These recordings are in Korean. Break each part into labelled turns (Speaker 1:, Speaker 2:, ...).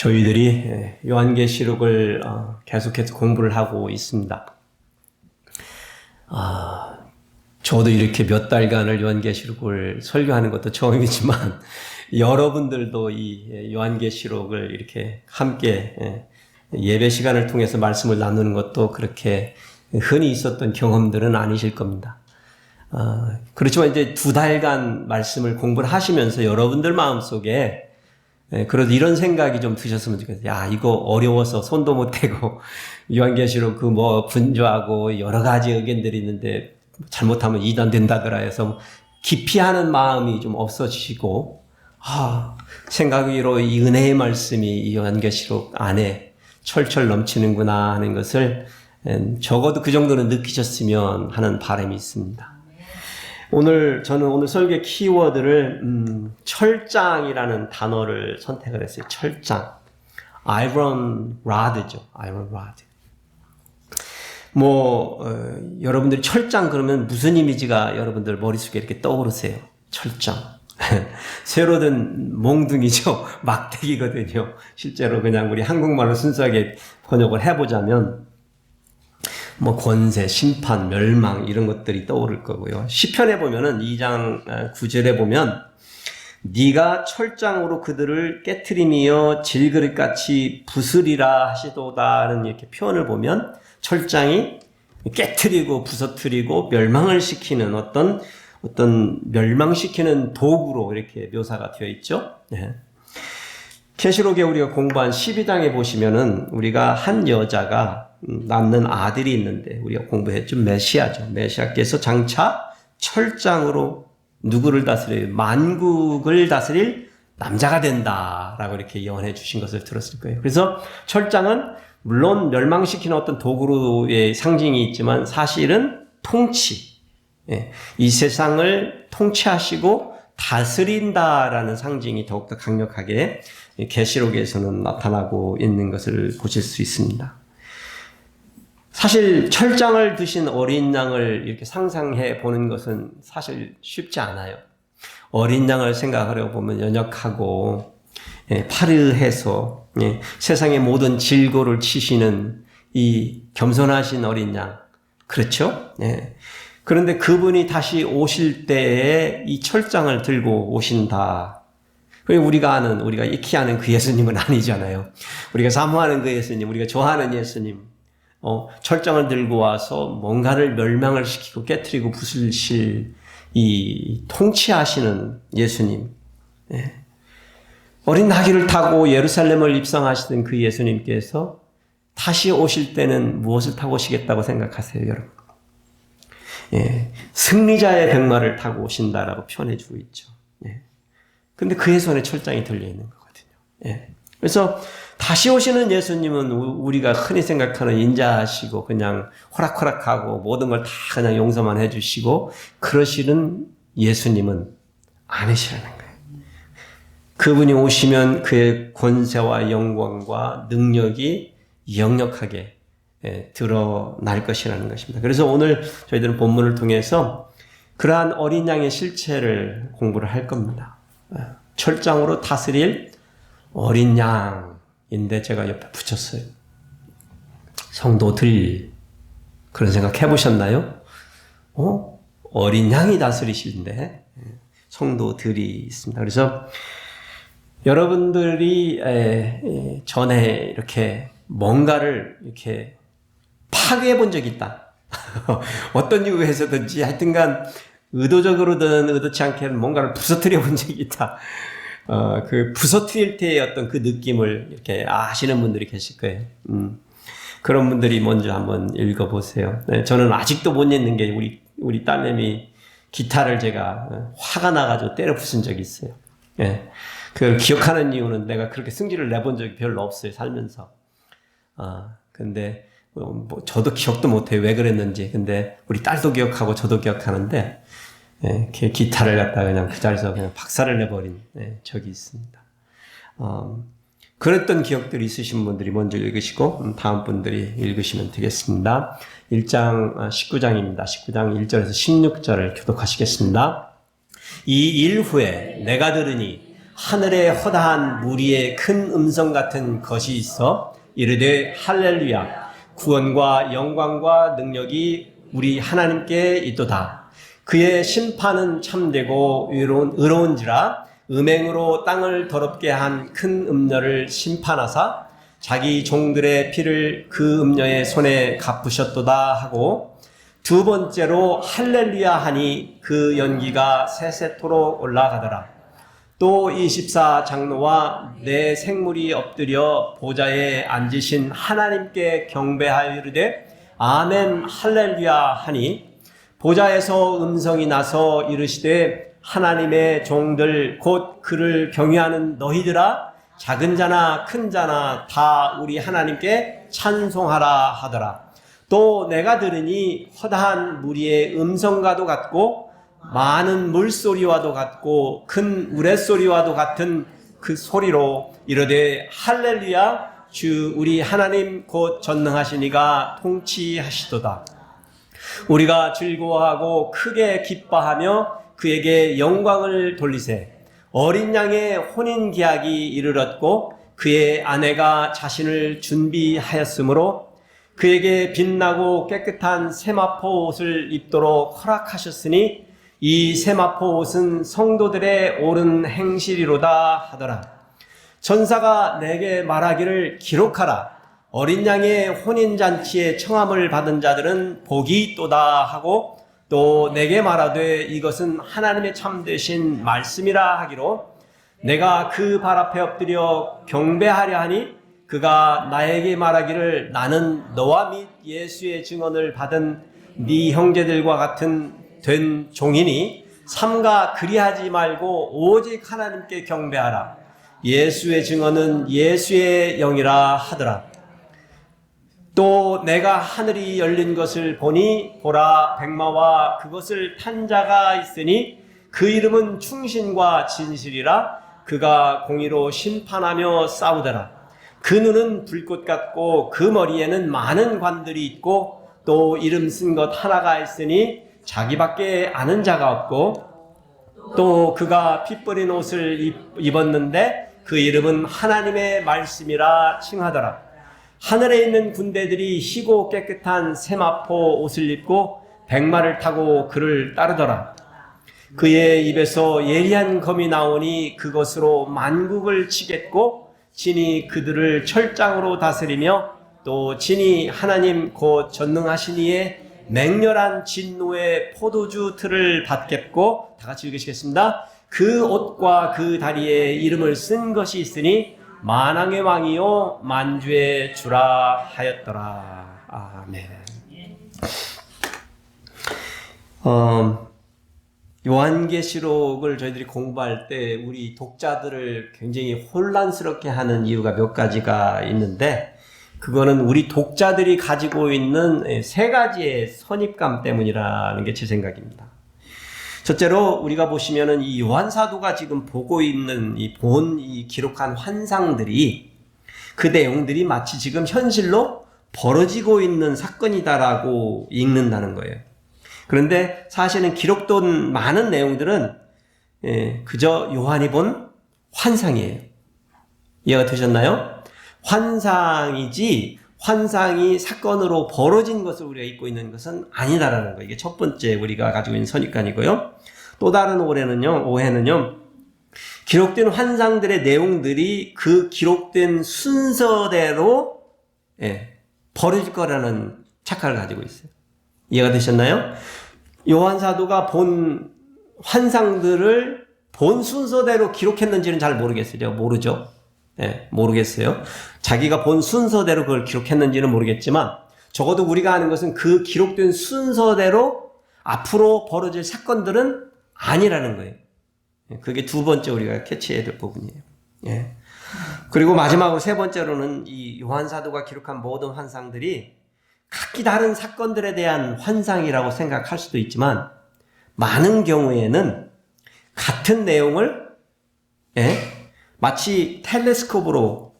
Speaker 1: 저희들이 요한계시록을 계속해서 공부를 하고 있습니다. 저도 이렇게 몇 달간을 요한계시록을 설교하는 것도 처음이지만 여러분들도 이 요한계시록을 이렇게 함께 예배 시간을 통해서 말씀을 나누는 것도 그렇게 흔히 있었던 경험들은 아니실 겁니다. 그렇지만 이제 2달간 말씀을 공부를 하시면서 여러분들 마음속에 그래도 이런 생각이 좀 드셨으면 좋겠어요. 야, 이거 어려워서 손도 못 대고 요한계시록 분주하고 여러 가지 의견들이 있는데 잘못하면 이단된다더라 해서 기피하는 마음이 좀 없어지시고, 생각으로 이 은혜의 말씀이 이 요한계시록 안에 철철 넘치는구나 하는 것을 적어도 그 정도는 느끼셨으면 하는 바람이 있습니다. 저는 오늘 설교 키워드를 철장이라는 단어를 선택을 했어요. 철장. 아이런 라드죠. 아이런 라드. 여러분들이 철장 그러면 무슨 이미지가 여러분들 머릿속에 이렇게 떠오르세요? 철장. 새로 든 몽둥이죠. 막대기거든요. 실제로 그냥 우리 한국말로 순수하게 번역을 해보자면 권세, 심판, 멸망 이런 것들이 떠오를 거고요. 시편에 보면은 2장 9절에 보면 네가 철장으로 그들을 깨트리며 질그릇같이 부수리라 하시도다는 이렇게 표현을 보면 철장이 깨트리고 부서뜨리고 멸망을 시키는 어떤 멸망시키는 도구로 이렇게 묘사가 되어 있죠. 계시록에 우리가 공부한 12장에 보시면은 우리가 한 여자가 낳는 아들이 있는데 우리가 공부했죠. 메시아죠. 메시아께서 장차 철장으로 누구를 다스려요? 만국을 다스릴 남자가 된다라고 이렇게 예언해 주신 것을 들었을 거예요. 그래서 철장은 물론 멸망시키는 어떤 도구로의 상징이 있지만 사실은 통치, 이 세상을 통치하시고 다스린다라는 상징이 더욱더 강력하게 계시록에서는 나타나고 있는 것을 보실 수 있습니다. 사실 철장을 드신 어린 양을 이렇게 상상해 보는 것은 사실 쉽지 않아요. 어린 양을 생각하려고 보면 연약하고 파르해서 세상의 모든 질고를 치시는 이 겸손하신 어린 양, 그렇죠? 그런데 그분이 다시 오실 때에 이 철장을 들고 오신다. 우리가 익히 아는 그 예수님은 아니잖아요. 우리가 사모하는 그 예수님, 우리가 좋아하는 예수님, 철장을 들고 와서 뭔가를 멸망을 시키고 깨트리고 부수실 이 통치하시는 예수님. 어린 나귀를 타고 예루살렘을 입성하시던 그 예수님께서 다시 오실 때는 무엇을 타고 오시겠다고 생각하세요, 여러분? 승리자의 백마를 타고 오신다라고 표현해주고 있죠. 근데 그의 손에 철장이 들려있는 거거든요. 그래서 다시 오시는 예수님은 우리가 흔히 생각하는 인자하시고 그냥 호락호락하고 모든 걸 다 그냥 용서만 해주시고 그러시는 예수님은 아니시라는 거예요. 그분이 오시면 그의 권세와 영광과 능력이 역력하게 드러날 것이라는 것입니다. 그래서 오늘 저희들은 본문을 통해서 그러한 어린 양의 실체를 공부를 할 겁니다. 철장으로 다스릴 어린 양인데 제가 옆에 붙였어요. 성도들, 그런 생각 해보셨나요? 어린 양이 다스리시는데 성도들이 있습니다. 그래서 여러분들이 전에 이렇게 뭔가를 이렇게 파괴해 본 적이 있다. 어떤 이유에서든지 하여튼간 의도적으로든 의도치 않게는 뭔가를 부서뜨려 본 적이 있다. 그 부서뜨릴 때의 어떤 그 느낌을 이렇게 아시는 분들이 계실 거예요. 그런 분들이 먼저 한번 읽어보세요. 저는 아직도 못 잊는 게 우리 딸내미 기타를 제가 화가 나가지고 때려 부순 적이 있어요. 그걸 기억하는 이유는 내가 그렇게 승질을 내본 적이 별로 없어요, 살면서. 근데 저도 기억도 못해요, 왜 그랬는지. 근데 우리 딸도 기억하고 저도 기억하는데 기타를 갖다가 그냥 그 자리에서 그냥 박살을 내버린 적이 있습니다. 그랬던 기억들이 있으신 분들이 먼저 읽으시고 다음 분들이 읽으시면 되겠습니다. 19장입니다. 19장 1절에서 16절을 교독하시겠습니다. 이 일 후에 내가 들으니 하늘의 허다한 무리의 큰 음성 같은 것이 있어 이르되 할렐루야 구원과 영광과 능력이 우리 하나님께 있도다. 그의 심판은 참되고 의로운지라 음행으로 땅을 더럽게 한 큰 음녀를 심판하사 자기 종들의 피를 그 음녀의 손에 갚으셨도다 하고 두 번째로 할렐루야 하니 그 연기가 세세토록 올라가더라. 또 24장로와 내 생물이 엎드려 보좌에 앉으신 하나님께 경배하여 이르되 아멘 할렐루야 하니 보좌에서 음성이 나서 이르시되 하나님의 종들 곧 그를 경외하는 너희들아 작은 자나 큰 자나 다 우리 하나님께 찬송하라 하더라. 또 내가 들으니 허다한 무리의 음성과도 같고 많은 물소리와도 같고 큰 우레소리와도 같은 그 소리로 이르되 할렐루야 주 우리 하나님 곧 전능하신 이가 통치하시도다. 우리가 즐거워하고 크게 기뻐하며 그에게 영광을 돌리세. 어린 양의 혼인 계약이 이르렀고 그의 아내가 자신을 준비하였으므로 그에게 빛나고 깨끗한 세마포 옷을 입도록 허락하셨으니 이 세마포 옷은 성도들의 옳은 행실이로다 하더라. 천사가 내게 말하기를 기록하라. 어린 양의 혼인잔치에 청함을 받은 자들은 복이 있도다 하고 또 내게 말하되 이것은 하나님의 참되신 말씀이라 하기로 내가 그 발 앞에 엎드려 경배하려 하니 그가 나에게 말하기를 나는 너와 및 예수의 증언을 받은 네 형제들과 같은 된 종이니 삼가 그리하지 말고 오직 하나님께 경배하라. 예수의 증언은 예수의 영이라 하더라. 또 내가 하늘이 열린 것을 보니 보라 백마와 그것을 탄 자가 있으니 그 이름은 충신과 진실이라. 그가 공의로 심판하며 싸우더라. 그 눈은 불꽃 같고 그 머리에는 많은 관들이 있고 또 이름 쓴 것 하나가 있으니 자기밖에 아는 자가 없고 또 그가 피 뿌린 옷을 입었는데 그 이름은 하나님의 말씀이라 칭하더라. 하늘에 있는 군대들이 희고 깨끗한 세마포 옷을 입고 백마를 타고 그를 따르더라. 그의 입에서 예리한 검이 나오니 그것으로 만국을 치겠고 진이 그들을 철장으로 다스리며 또 진이 하나님 곧 전능하신 이의 맹렬한 진노의 포도주 틀을 받겠고 다 같이 읽으시겠습니다. 그 옷과 그 다리에 이름을 쓴 것이 있으니 만왕의 왕이요 만주의 주라 하였더라. 아멘. 요한계시록을 저희들이 공부할 때 우리 독자들을 굉장히 혼란스럽게 하는 이유가 몇 가지가 있는데 그거는 우리 독자들이 가지고 있는 세 가지의 선입감 때문이라는 게 제 생각입니다. 첫째로 우리가 보시면은 이 요한사도가 지금 보고 있는 이 기록한 환상들이 그 내용들이 마치 지금 현실로 벌어지고 있는 사건이다라고 읽는다는 거예요. 그런데 사실은 기록된 많은 내용들은 그저 요한이 본 환상이에요. 이해가 되셨나요? 환상이지 환상이 사건으로 벌어진 것을 우리가 읽고 있는 것은 아니다라는 거예요. 이게 첫 번째 우리가 가지고 있는 선입관이고요. 또 다른 오해는요. 기록된 환상들의 내용들이 그 기록된 순서대로 벌어질 거라는 착각을 가지고 있어요. 이해가 되셨나요? 요한 사도가 본 환상들을 본 순서대로 기록했는지는 잘 모르겠어요. 모르죠. 모르겠어요. 자기가 본 순서대로 그걸 기록했는지는 모르겠지만 적어도 우리가 아는 것은 그 기록된 순서대로 앞으로 벌어질 사건들은 아니라는 거예요. 그게 두 번째 우리가 캐치해야 될 부분이에요. 그리고 마지막으로 세 번째로는 이 요한 사도가 기록한 모든 환상들이 각기 다른 사건들에 대한 환상이라고 생각할 수도 있지만 많은 경우에는 같은 내용을 마치 텔레스콥으로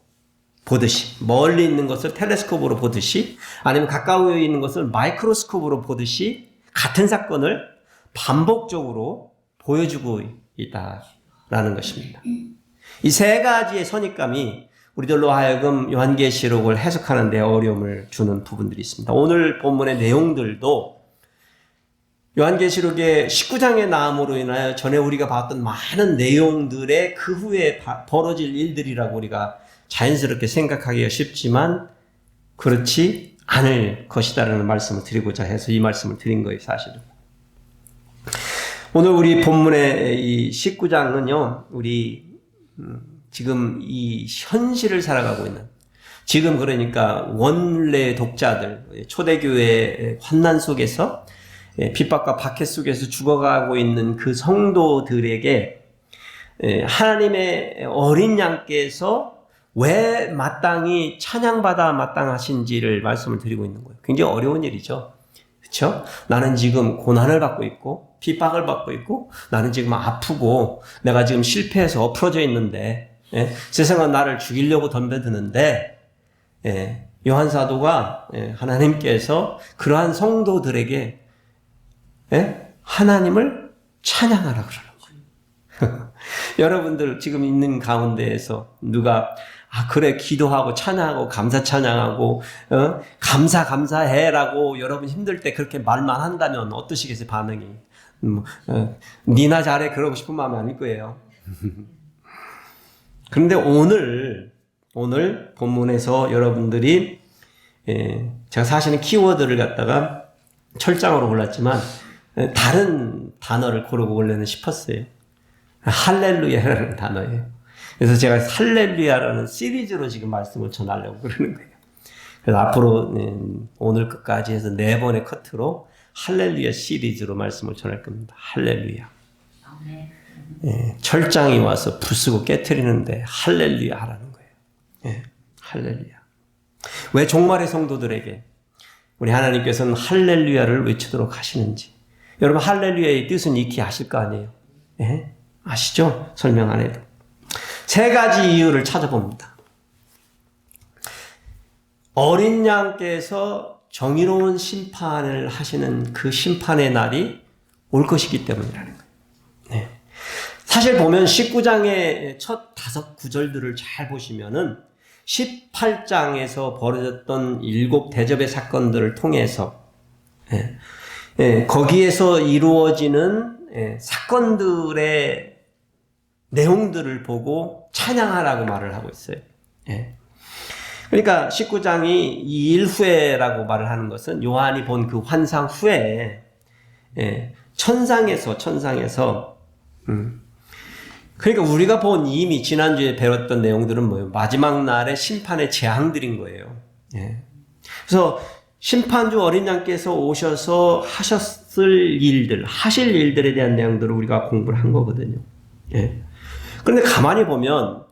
Speaker 1: 보듯이 멀리 있는 것을 텔레스콥으로 보듯이 아니면 가까이 있는 것을 마이크로스콥으로 보듯이 같은 사건을 반복적으로 보여주고 있다라는 것입니다. 이 세 가지의 선입감이 우리들로 하여금 요한계시록을 해석하는 데 어려움을 주는 부분들이 있습니다. 오늘 본문의 내용들도 요한계시록의 19장의 나옴으로 인하여 전에 우리가 봤던 많은 내용들의 그 후에 벌어질 일들이라고 우리가 자연스럽게 생각하기가 쉽지만 그렇지 않을 것이다라는 말씀을 드리고자 해서 이 말씀을 드린 거예요, 사실은. 오늘 우리 본문의 이 19장은요, 우리 지금 이 현실을 살아가고 있는, 지금 그러니까 원래 독자들, 초대교회의 환난 속에서 핍박과 박해 속에서 죽어가고 있는 그 성도들에게 하나님의 어린 양께서 왜 마땅히 찬양받아 마땅하신지를 말씀을 드리고 있는 거예요. 굉장히 어려운 일이죠. 그렇죠? 나는 지금 고난을 받고 있고 핍박을 받고 있고 나는 지금 아프고 내가 지금 실패해서 엎어져 있는데 세상은 나를 죽이려고 덤벼드는데 요한 사도가 하나님께서 그러한 성도들에게 하나님을 찬양하라 그러는 거예요. 여러분들 지금 있는 가운데에서 누가 그래 기도하고 찬양하고 감사 찬양하고 감사해라고 여러분 힘들 때 그렇게 말만 한다면 어떠시겠어요? 반응이 니나 잘해 그러고 싶은 마음이 아닐 거예요. 그런데 오늘 본문에서 여러분들이 제가 사실은 키워드를 갖다가 철장으로 골랐지만 다른 단어를 고르고 원래는 싶었어요. 할렐루야라는 단어예요. 그래서 제가 할렐루야라는 시리즈로 지금 말씀을 전하려고 그러는 거예요. 그래서 앞으로 오늘 끝까지 해서 4번의 커트로 할렐루야 시리즈로 말씀을 전할 겁니다. 할렐루야. 철장이 와서 부수고 깨트리는데 할렐루야 하라는 거예요. 할렐루야. 왜 종말의 성도들에게 우리 하나님께서는 할렐루야를 외치도록 하시는지. 여러분 할렐루야의 뜻은 익히 아실 거 아니에요. 아시죠? 설명 안 해도. 3가지 이유를 찾아봅니다. 어린 양께서 정의로운 심판을 하시는 그 심판의 날이 올 것이기 때문이라는 거예요. 사실 보면 19장의 첫 5구절들을 잘 보시면은 18장에서 벌어졌던 7 대접의 사건들을 통해서 거기에서 이루어지는 사건들의 내용들을 보고 찬양하라고 말을 하고 있어요. 그러니까 19장이 2일 후에라고 말을 하는 것은 요한이 본 그 환상 후에 천상에서 그러니까 우리가 본 이미 지난주에 배웠던 내용들은 뭐예요? 마지막 날의 심판의 재앙들인 거예요. 그래서 심판주 어린 양께서 오셔서 하실 일들에 대한 내용들을 우리가 공부를 한 거거든요. 그런데 가만히 보면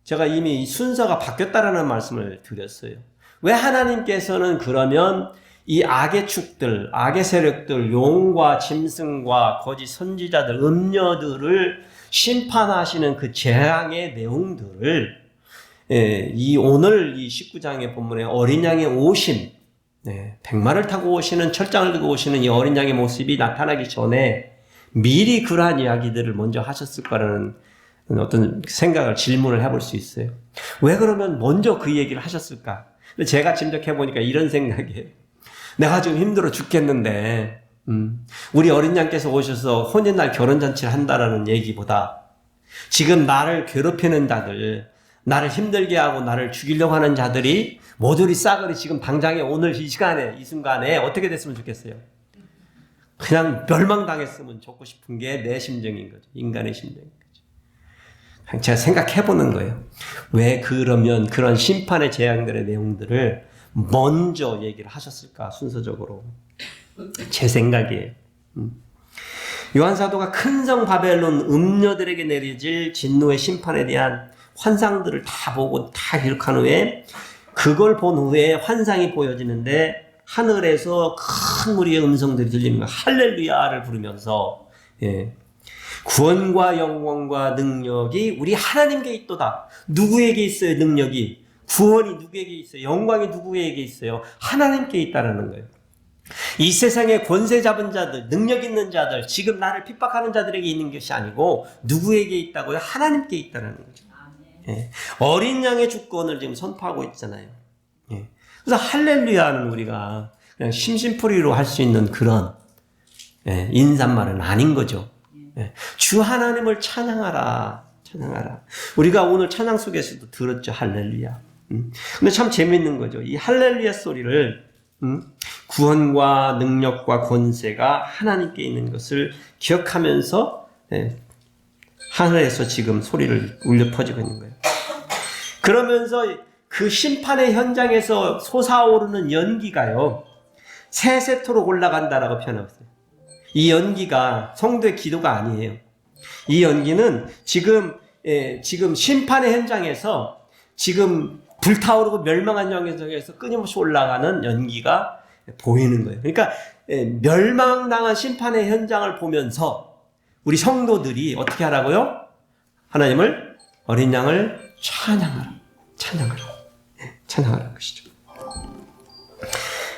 Speaker 1: 제가 이미 순서가 바뀌었다라는 말씀을 드렸어요. 왜 하나님께서는 그러면 이 악의 축들, 악의 세력들, 용과 짐승과 거짓 선지자들, 음녀들을 심판하시는 그 재앙의 내용들을 오늘 이 19장의 본문에 어린 양의 오심, 백마를 타고 오시는 철장을 들고 오시는 이 어린 양의 모습이 나타나기 전에 미리 그러한 이야기들을 먼저 하셨을 거라는 어떤 생각을 질문을 해볼 수 있어요. 왜 그러면 먼저 그 얘기를 하셨을까? 근데 제가 짐작해 보니까 이런 생각이에요. 내가 지금 힘들어 죽겠는데 우리 어린 양께서 오셔서 혼인날 결혼잔치를 한다라는 얘기보다 지금 나를 괴롭히는 자들, 나를 힘들게 하고 나를 죽이려고 하는 자들이 모조리 싸그리 지금 당장에 오늘 이 시간에 이 순간에 어떻게 됐으면 좋겠어요? 그냥 멸망당했으면 좋고 싶은 게 내 심정인 거죠. 인간의 심정인 거죠. 제가 생각해보는 거예요. 왜 그러면 그런 심판의 재앙들의 내용들을 먼저 얘기를 하셨을까? 순서적으로. 제 생각이에요. 요한사도가 큰 성 바벨론 음녀들에게 내려질 진노의 심판에 대한 환상들을 다 보고 다 기록한 후에 그걸 본 후에 환상이 보여지는데 하늘에서 큰 무리의 음성들이 들리는 거예요. 할렐루야를 부르면서 구원과 영광과 능력이 우리 하나님께 있도다. 누구에게 있어요? 능력이. 구원이 누구에게 있어요? 영광이 누구에게 있어요? 하나님께 있다라는 거예요. 이 세상에 권세 잡은 자들, 능력 있는 자들, 지금 나를 핍박하는 자들에게 있는 것이 아니고 누구에게 있다고요? 하나님께 있다는 거죠. 예. 어린 양의 주권을 지금 선포하고 있잖아요. 예. 그래서 할렐루야는 우리가 그냥 심심풀이로 할 수 있는 그런 예, 인사말은 아닌 거죠. 예. 주 하나님을 찬양하라. 찬양하라. 우리가 오늘 찬양 속에서도 들었죠. 할렐루야. 근데 참 재밌는 거죠. 이 할렐루야 소리를 구원과 능력과 권세가 하나님께 있는 것을 기억하면서 예, 하늘에서 지금 소리를 울려 퍼지고 있는 거예요. 그러면서 그 심판의 현장에서 솟아오르는 연기가요, 세세토록 올라간다라고 표현하고 있어요. 이 연기가 성도의 기도가 아니에요. 이 연기는 지금 심판의 현장에서 지금 불타오르고 멸망한 현장에서 끊임없이 올라가는 연기가 보이는 거예요. 그러니까 멸망당한 심판의 현장을 보면서 우리 성도들이 어떻게 하라고요? 하나님을, 어린 양을 찬양하라. 찬양하라. 찬양하라는 것이죠.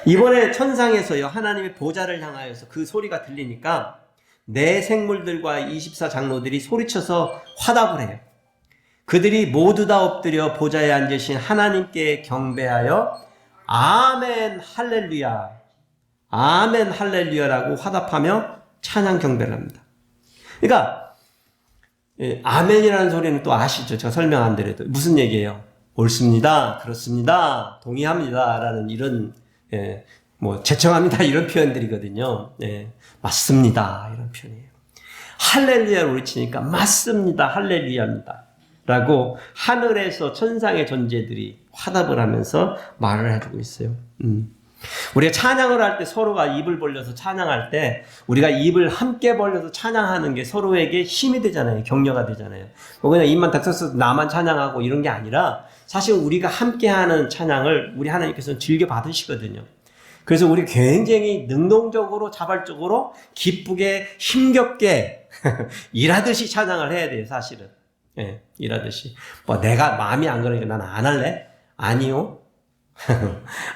Speaker 1: 이번에 천상에서요, 하나님의 보좌를 향하여서 그 소리가 들리니까 내 생물들과 24장로들이 소리쳐서 화답을 해요. 그들이 모두 다 엎드려 보좌에 앉으신 하나님께 경배하여 아멘 할렐루야, 아멘 할렐루야라고 화답하며 찬양 경배를 합니다. 그러니까 아멘이라는 소리는 또 아시죠? 제가 설명 안 드려도 무슨 얘기예요? 옳습니다, 그렇습니다, 동의합니다 라는 이런 뭐 제청합니다 이런 표현들이거든요. 맞습니다 이런 표현이에요. 할렐루야를 외치니까 맞습니다, 할렐루야입니다 라고 하늘에서 천상의 존재들이 화답을 하면서 말을 해주고 있어요. 우리가 찬양을 할 때 서로가 입을 벌려서 찬양할 때 우리가 입을 함께 벌려서 찬양하는 게 서로에게 힘이 되잖아요. 격려가 되잖아요. 뭐 그냥 입만 딱 써서 나만 찬양하고 이런 게 아니라 사실 우리가 함께하는 찬양을 우리 하나님께서는 즐겨 받으시거든요. 그래서 우리 굉장히 능동적으로 자발적으로 기쁘게 힘겹게 일하듯이 찬양을 해야 돼요. 사실은. 예, 일하듯이. 뭐 내가 마음이 안 그러니까 나는 안 할래? 아니요.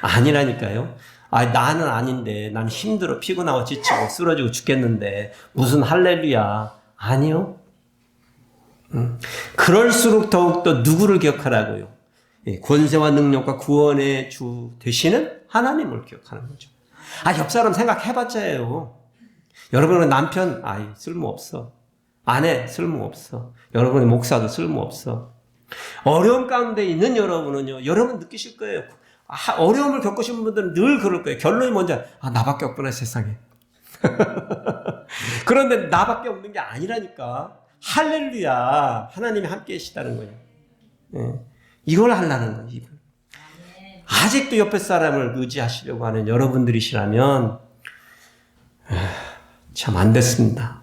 Speaker 1: 아니라니까요. 나는 아닌데, 난 힘들어, 피곤하고 지치고 쓰러지고 죽겠는데 무슨 할렐루야. 아니요. 그럴수록 더욱더 누구를 기억하라고요? 권세와 능력과 구원의 주 되시는 하나님을 기억하는 거죠. 옆 사람 생각해봤자예요. 여러분은 남편, 쓸모없어. 아내, 쓸모없어. 여러분의 목사도 쓸모없어. 어려움 가운데 있는 여러분은요, 여러분 느끼실 거예요. 어려움을 겪으신 분들은 늘 그럴 거예요. 결론이 뭔지, 나밖에 없구나, 세상에. 그런데 나밖에 없는 게 아니라니까. 할렐루야. 하나님이 함께 계시다는 거예요. 이걸 하려는 거예요, 이걸. 아직도 옆에 사람을 의지하시려고 하는 여러분들이시라면, 참 안 됐습니다.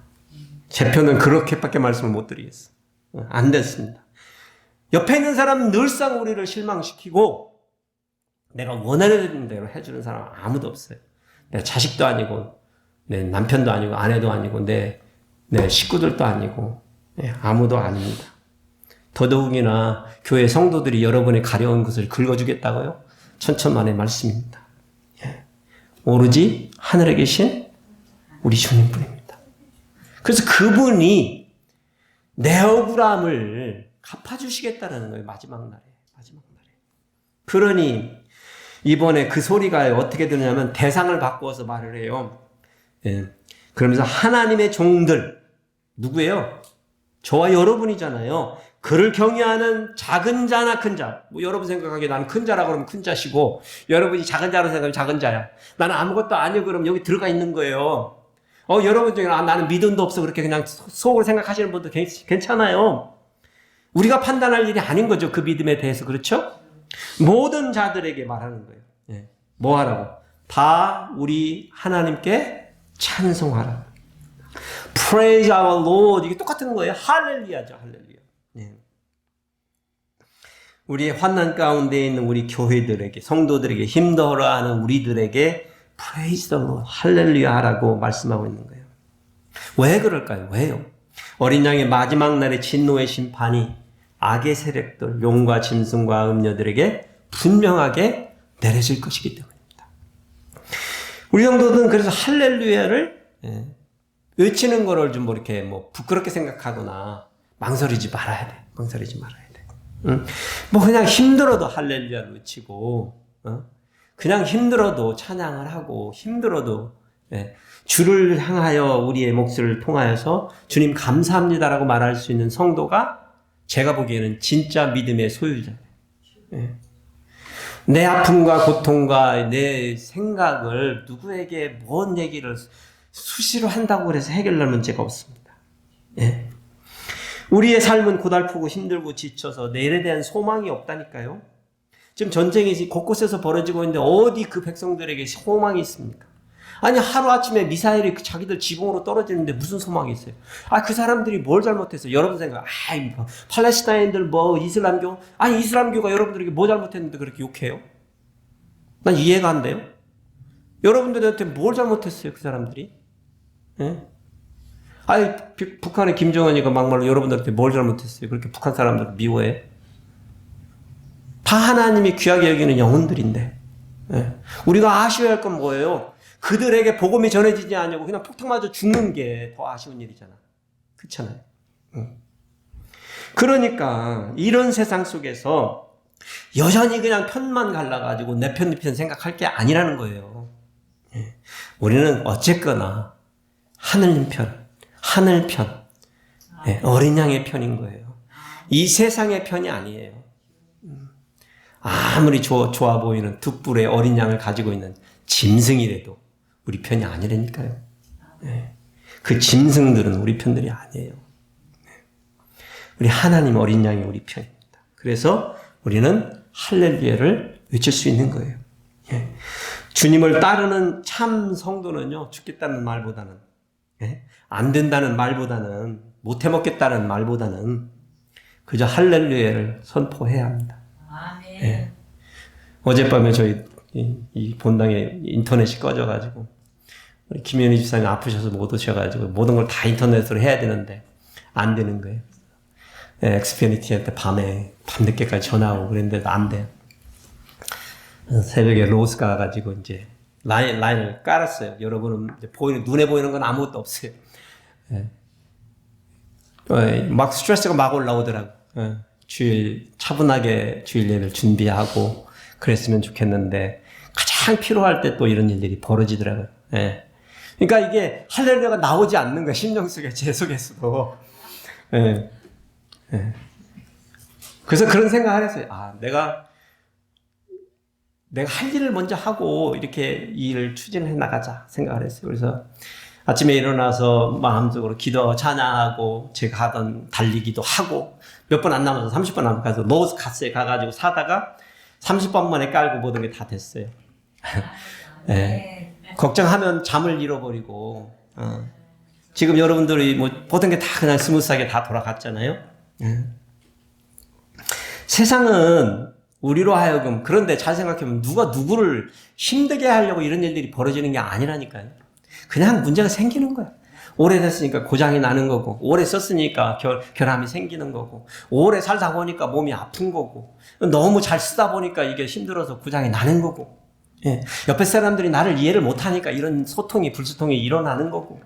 Speaker 1: 제 편은 그렇게밖에 말씀을 못 드리겠어요. 안 됐습니다. 옆에 있는 사람은 늘상 우리를 실망시키고 내가 원하는 대로 해주는 사람은 아무도 없어요. 내 자식도 아니고 내 남편도 아니고 아내도 아니고 내 식구들도 아니고 아무도 아닙니다. 더더욱이나 교회 성도들이 여러분의 가려운 것을 긁어주겠다고요? 천천만의 말씀입니다. 오로지 하늘에 계신 우리 주님뿐입니다. 그래서 그분이 내 억울함을 갚아주시겠다는 거예요. 마지막 날에. 그러니 이번에 그 소리가 어떻게 들으냐면 대상을 바꾸어서 말을 해요. 그러면서 하나님의 종들, 누구예요? 저와 여러분이잖아요. 그를 경외하는 작은 자나 큰 자. 뭐 여러분 생각하기에 나는 큰 자라고 그러면 큰 자시고 여러분이 작은 자라고 생각하면 작은 자야. 나는 아무것도 아니고 그러면 여기 들어가 있는 거예요. 여러분 중에 나는 믿음도 없어 그렇게 그냥 속으로 생각하시는 분도 괜찮아요. 우리가 판단할 일이 아닌 거죠. 그 믿음에 대해서. 그렇죠? 모든 자들에게 말하는 거예요. 뭐 하라고? 다 우리 하나님께 찬송하라. Praise our Lord. 이게 똑같은 거예요. 할렐루야죠. 할렐루야. 우리의 환난 가운데 있는 우리 교회들에게, 성도들에게, 힘들어 하는 우리들에게 Praise the Lord. 할렐루야 하라고 말씀하고 있는 거예요. 왜 그럴까요? 왜요? 어린 양의 마지막 날의 진노의 심판이 악의 세력들, 용과 짐승과 음녀들에게 분명하게 내려질 것이기 때문입니다. 우리 성도들은 그래서 할렐루야를 외치는 거를 좀 이렇게 부끄럽게 생각하거나 망설이지 말아야 돼. 망설이지 말아야 돼. 뭐 그냥 힘들어도 할렐루야를 외치고, 그냥 힘들어도 찬양을 하고, 힘들어도 주를 향하여 우리의 몫을 통하여서 주님 감사합니다라고 말할 수 있는 성도가 제가 보기에는 진짜 믿음의 소유자예요. 내 아픔과 고통과 내 생각을 누구에게 뭔 얘기를 수시로 한다고 해서 해결할 문제가 없습니다. 우리의 삶은 고달프고 힘들고 지쳐서 내일에 대한 소망이 없다니까요. 지금 전쟁이 곳곳에서 벌어지고 있는데 어디 그 백성들에게 소망이 있습니까? 아니 하루아침에 미사일이 자기들 지붕으로 떨어지는데 무슨 소망이 있어요? 그 사람들이 뭘 잘못했어요? 여러분 생각, 뭐 팔레스타인들 뭐 이슬람교? 아니 이슬람교가 여러분들에게 뭐 잘못했는데 그렇게 욕해요? 난 이해가 안 돼요. 여러분들한테 뭘 잘못했어요 그 사람들이? 북한의 김정은이가 막말로 여러분들한테 뭘 잘못했어요? 그렇게 북한 사람들을 미워해? 다 하나님이 귀하게 여기는 영혼들인데 우리가 아쉬워할 건 뭐예요? 그들에게 복음이 전해지지 않냐고 그냥 폭탄 맞아 죽는 게 더 아쉬운 일이잖아. 그렇잖아요. 그러니까 이런 세상 속에서 여전히 그냥 편만 갈라가지고 내 편 생각할 게 아니라는 거예요. 우리는 어쨌거나 하늘님 편, 하늘 편, 어린 양의 편인 거예요. 이 세상의 편이 아니에요. 아무리 좋아 보이는 두 뿔의 어린 양을 가지고 있는 짐승이라도 우리 편이 아니라니까요. 그 짐승들은 우리 편들이 아니에요. 우리 하나님 어린 양이 우리 편입니다. 그래서 우리는 할렐루야를 외칠 수 있는 거예요. 주님을 따르는 참 성도는요, 죽겠다는 말보다는, 안 된다는 말보다는, 못 해먹겠다는 말보다는 그저 할렐루야를 선포해야 합니다. 아멘. 어젯밤에 저희 이 본당에 인터넷이 꺼져가지고 우리 김현희 집사님 아프셔서 못 오셔가지고 모든 걸 다 인터넷으로 해야 되는데 안 되는 거예요. 엑스피니티한테 밤늦게까지 전화하고 그랬는데도 안 돼. 새벽에 로스 가가지고 이제 라인을 깔았어요. 여러분은 이제 눈에 보이는 건 아무것도 없어요. 막 스트레스가 막 올라오더라고. 차분하게 주일 예배를 준비하고 그랬으면 좋겠는데 가장 필요할 때 또 이런 일들이 벌어지더라고요. 그러니까 이게 할렐루야가 나오지 않는 거야. 심령 속에, 제 속에서도. 그래서 그런 생각을 했어요. 내가 할 일을 먼저 하고 이렇게 이 일을 추진해 나가자 생각을 했어요. 그래서 아침에 일어나서 마음속으로 기도, 찬양하고 제가 하던 달리기도 하고 몇 번 안 남아서 30번 남아서 로스 갔어요. 가가지고 사다가 30번 만에 깔고 모든 게 다 됐어요. 걱정하면 잠을 잃어버리고 지금 여러분들이 뭐 모든 게 다 그냥 스무스하게 다 돌아갔잖아요. 세상은 우리로 하여금 그런데 잘 생각해보면 누가 누구를 힘들게 하려고 이런 일들이 벌어지는 게 아니라니까요. 그냥 문제가 생기는 거야. 오래됐으니까 고장이 나는 거고 오래 썼으니까 결함이 생기는 거고 오래 살다 보니까 몸이 아픈 거고 너무 잘 쓰다 보니까 이게 힘들어서 고장이 나는 거고 옆에 사람들이 나를 이해를 못하니까 이런 불소통이 일어나는 거고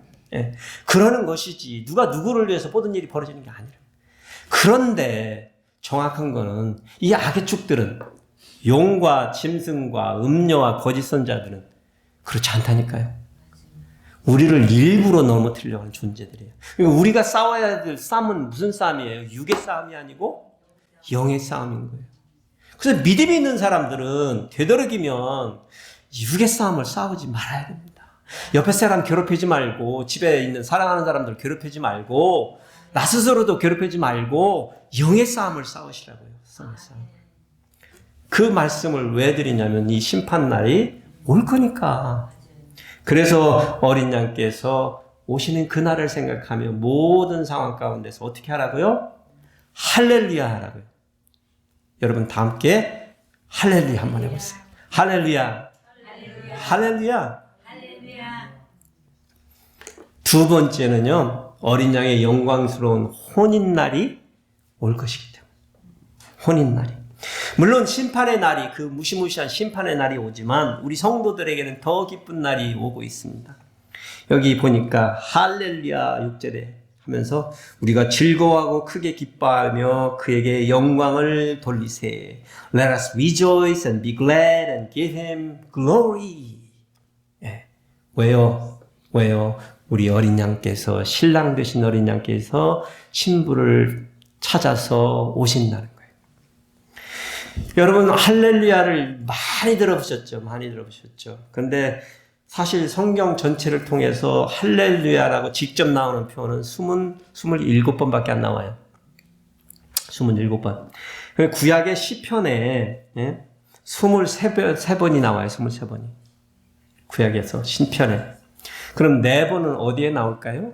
Speaker 1: 그러는 것이지 누가 누구를 위해서 모든 일이 벌어지는 게 아니라. 그런데 정확한 거는 이 악의 축들은 용과 짐승과 음녀와 거짓 선자들은 그렇지 않다니까요. 우리를 일부러 넘어뜨리려고 하는 존재들이에요. 우리가 싸워야 될 싸움은 무슨 싸움이에요? 육의 싸움이 아니고 영의 싸움인 거예요. 그래서 믿음이 있는 사람들은 되도록이면 육의 싸움을 싸우지 말아야 됩니다. 옆에 사람 괴롭히지 말고 집에 있는 사랑하는 사람들 괴롭히지 말고 나 스스로도 괴롭히지 말고 영의 싸움을 싸우시라고요. 싸움. 그 말씀을 왜 드리냐면 이 심판날이 올 거니까. 그래서 어린 양께서 오시는 그날을 생각하며 모든 상황 가운데서 어떻게 하라고요? 할렐루야 하라고요. 여러분 다 함께 할렐루야 한번 해보세요. 할렐루야. 할렐루야. 두 번째는요. 어린 양의 영광스러운 혼인날이 올 것이기 때문에. 혼인날이. 물론 심판의 날이 그 무시무시한 심판의 날이 오지만 우리 성도들에게는 더 기쁜 날이 오고 있습니다. 여기 보니까 할렐루야 6절에 하면서 우리가 즐거워하고 크게 기뻐하며 그에게 영광을 돌리세. Let us rejoice and be glad and give him glory. 예. 왜요? 우리 어린 양께서, 신랑 되신 어린 양께서 신부를 찾아서 오신다는 거예요. 여러분, 할렐루야를 많이 들어보셨죠? 그런데 사실 성경 전체를 통해서 할렐루야라고 직접 나오는 표현은 27번밖에 안 나와요. 27번. 구약의 시편에 23번이 나와요. 23번이. 구약에서 신편에. 그럼 4번은 어디에 나올까요?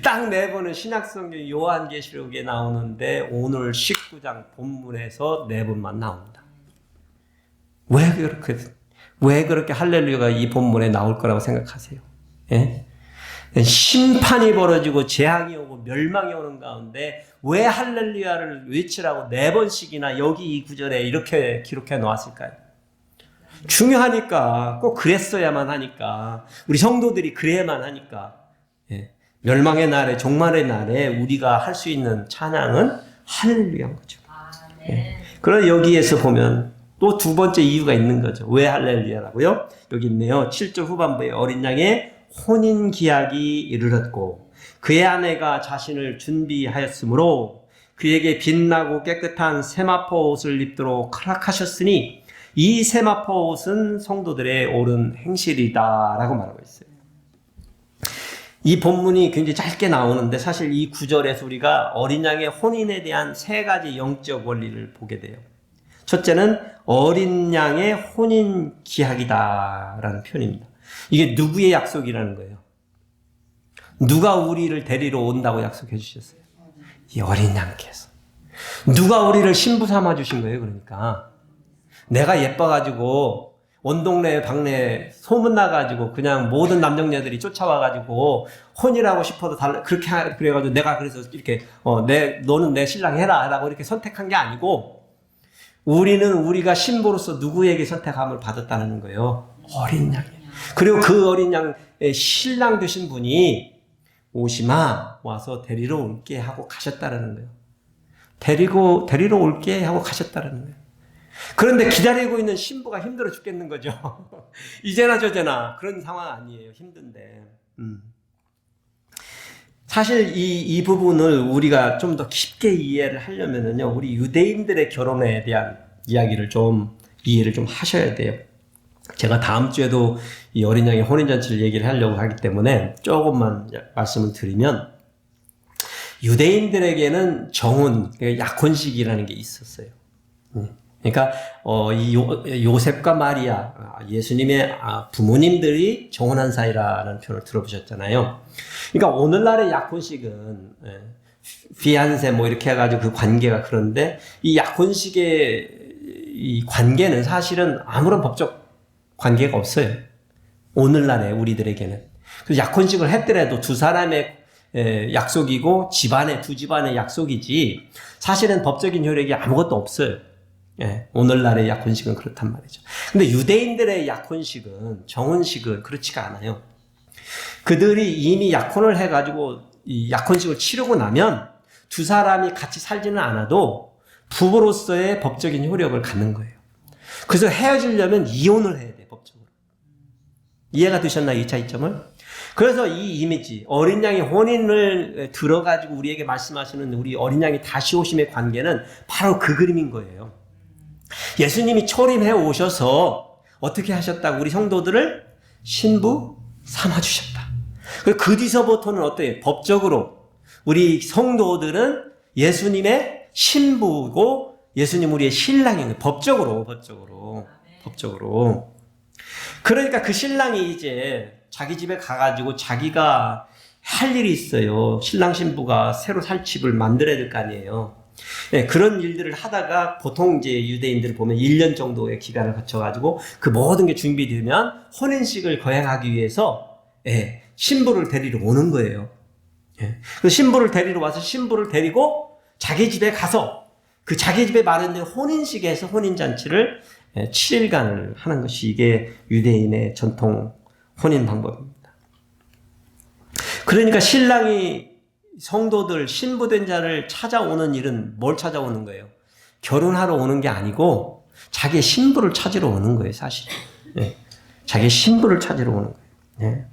Speaker 1: 딱 4번은 신약성경 요한계시록에 나오는데 오늘 19장 본문에서 4번만 나옵니다. 왜 그렇게 할렐루야가 이 본문에 나올 거라고 생각하세요? 예? 심판이 벌어지고 재앙이 오고 멸망이 오는 가운데 왜 할렐루야를 외치라고 4번씩이나 여기 이 구절에 이렇게 기록해 놓았을까요? 중요하니까, 꼭 그랬어야만 하니까, 우리 성도들이 그래야만 하니까. 예. 멸망의 날에, 종말의 날에 우리가 할 수 있는 찬양은 할렐루야인 거죠. 예. 그러나 여기에서 보면 또 두 번째 이유가 있는 거죠. 왜 할렐루야라고요? 여기 있네요. 7절 후반부에 어린 양의 혼인 기약이 이르렀고 그의 아내가 자신을 준비하였으므로 그에게 빛나고 깨끗한 세마포 옷을 입도록 허락하셨으니 이 세마포 옷은 성도들의 옳은 행실이다 라고 말하고 있어요. 이 본문이 굉장히 짧게 나오는데 사실 이 구절에서 우리가 어린 양의 혼인에 대한 3가지 영적 원리를 보게 돼요. 첫째는 어린 양의 혼인 기약이다 라는 표현입니다. 이게 누구의 약속이라는 거예요? 누가 우리를 데리러 온다고 약속해 주셨어요? 이 어린 양께서. 누가 우리를 신부 삼아 주신 거예요? 그러니까 내가 예뻐가지고 온 동네 방네 소문나가지고 그냥 모든 남정녀들이 쫓아와가지고 혼이라고 싶어도 그렇게 그래가지고 내가 그래서 이렇게 너는 내 신랑 해라라고 이렇게 선택한 게 아니고 우리는 우리가 신부로서 누구에게 선택함을 받았다는 거예요. 어린 양이. 그리고 그 어린 양의 신랑 되신 분이 오시마 와서 데리러 올게 하고 가셨다는 거예요. 데리러 올게 하고 가셨다는 거예요. 그런데 기다리고 있는 신부가 힘들어 죽겠는 거죠. 이제나 저제나 그런 상황 아니에요. 힘든데. 사실 이 부분을 우리가 좀 더 깊게 이해를 하려면은요, 우리 유대인들의 결혼에 대한 이야기를 이해를 좀 하셔야 돼요. 제가 다음 주에도 이 어린 양의 혼인잔치를 얘기를 하려고 하기 때문에 조금만 말씀을 드리면, 유대인들에게는 정혼, 약혼식이라는 게 있었어요. 그러니까 이 요셉과 마리아, 예수님의 부모님들이 정혼한 사이라는 표현을 들어보셨잖아요. 그러니까 오늘날의 약혼식은 피안세 뭐 이렇게 해가지고 그 관계가 그런데 이 약혼식의 이 관계는 사실은 아무런 법적 관계가 없어요. 오늘날의 우리들에게는. 그래서 약혼식을 했더라도 두 사람의 약속이고 두 집안의 약속이지 사실은 법적인 효력이 아무것도 없어요. 오늘날의 약혼식은 그렇단 말이죠. 근데 유대인들의 약혼식은, 정혼식은 그렇지가 않아요. 그들이 이미 약혼을 해가지고 이 약혼식을 치르고 나면 두 사람이 같이 살지는 않아도 부부로서의 법적인 효력을 갖는 거예요. 그래서 헤어지려면 이혼을 해야 돼, 법적으로. 이해가 되셨나요, 이 차이점을? 그래서 이 이미지, 어린 양이 혼인을 들어가지고 우리에게 말씀하시는 우리 어린 양이 다시 오심의 관계는 바로 그 그림인 거예요. 예수님이 초림해 오셔서 어떻게 하셨다고? 우리 성도들을 신부 삼아주셨다. 그 뒤서부터는 어때요? 법적으로 우리 성도들은 예수님의 신부고 예수님 우리의 신랑인 거예요. 법적으로. 그러니까 그 신랑이 이제 자기 집에 가가지고 자기가 할 일이 있어요. 신랑 신부가 새로 살 집을 만들어야 될 거 아니에요. 그런 일들을 하다가 보통 이제 유대인들을 보면 1년 정도의 기간을 거쳐가지고 그 모든 게 준비되면 혼인식을 거행하기 위해서 신부를 데리러 오는 거예요. 그 신부를 데리러 와서 신부를 데리고 자기 집에 가서 그 자기 집에 마련된 혼인식에서 혼인잔치를 7일간을 하는 것이 이게 유대인의 전통 혼인 방법입니다. 그러니까 신랑이 성도들, 신부된 자를 찾아오는 일은 뭘 찾아오는 거예요? 결혼하러 오는 게 아니고 자기의 신부를 찾으러 오는 거예요, 사실. 네. 자기의 신부를 찾으러 오는 거예요. 네.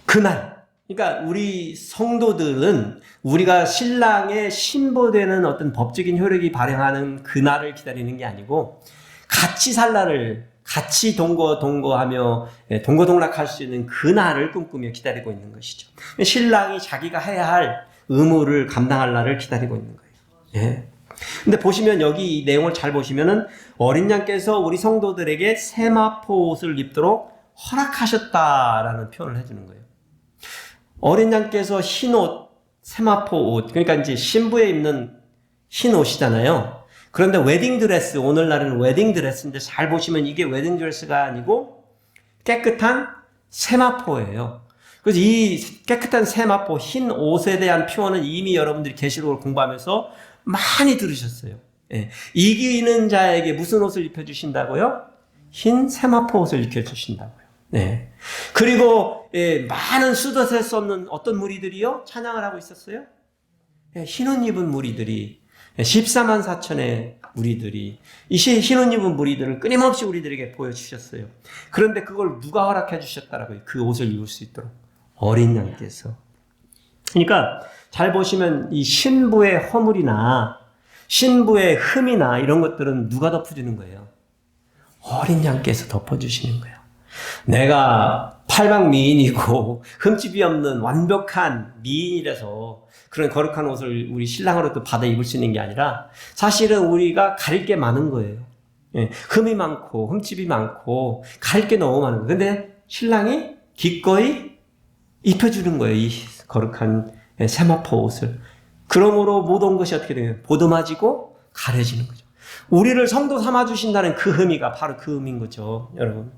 Speaker 1: 그날, 그러니까 우리 성도들은 우리가 신랑의 신부되는 어떤 법적인 효력이 발행하는 그날을 기다리는 게 아니고 같이 살 날을 같이 동거하며 동거동락할 수 있는 그날을 꿈꾸며 기다리고 있는 것이죠. 신랑이 자기가 해야 할 의무를 감당할 날을 기다리고 있는 거예요. 예. 근데 보시면 여기 이 내용을 잘 보시면은 어린 양께서 우리 성도들에게 세마포 옷을 입도록 허락하셨다라는 표현을 해주는 거예요. 어린 양께서 흰 옷, 세마포 옷, 그러니까 이제 신부에 입는 흰 옷이잖아요. 그런데 웨딩드레스, 오늘날은 웨딩드레스인데 잘 보시면 이게 웨딩드레스가 아니고 깨끗한 세마포예요. 그래서 이 깨끗한 세마포, 흰 옷에 대한 표현은 이미 여러분들이 계시록을 공부하면서 많이 들으셨어요. 예. 이기는 자에게 무슨 옷을 입혀주신다고요? 흰 세마포 옷을 입혀주신다고요. 네. 그리고 많은 수도 셀 수 없는 어떤 무리들이요? 찬양을 하고 있었어요? 흰 옷 입은 무리들이 14만 4천의 무리들이 이 흰 옷 입은 무리들을 끊임없이 우리들에게 보여주셨어요. 그런데 그걸 누가 허락해 주셨다라고요? 그 옷을 입을 수 있도록 어린 양께서. 그러니까 잘 보시면 이 신부의 허물이나 신부의 흠이나 이런 것들은 누가 덮어주는 거예요? 어린 양께서 덮어주시는 거예요. 내가 팔방미인이고 흠집이 없는 완벽한 미인이라서 그런 거룩한 옷을 우리 신랑으로부터 받아 입을 수 있는 게 아니라 사실은 우리가 가릴 게 많은 거예요. 예, 흠이 많고 흠집이 많고 가릴 게 너무 많은 거예요. 근데 신랑이 기꺼이 입혀주는 거예요. 이 거룩한 세마포 옷을. 그러므로 모든 것이 어떻게 되냐면 보듬어지고 가려지는 거죠. 우리를 성도 삼아주신다는 그 의미가 바로 그 의미인 거죠, 여러분.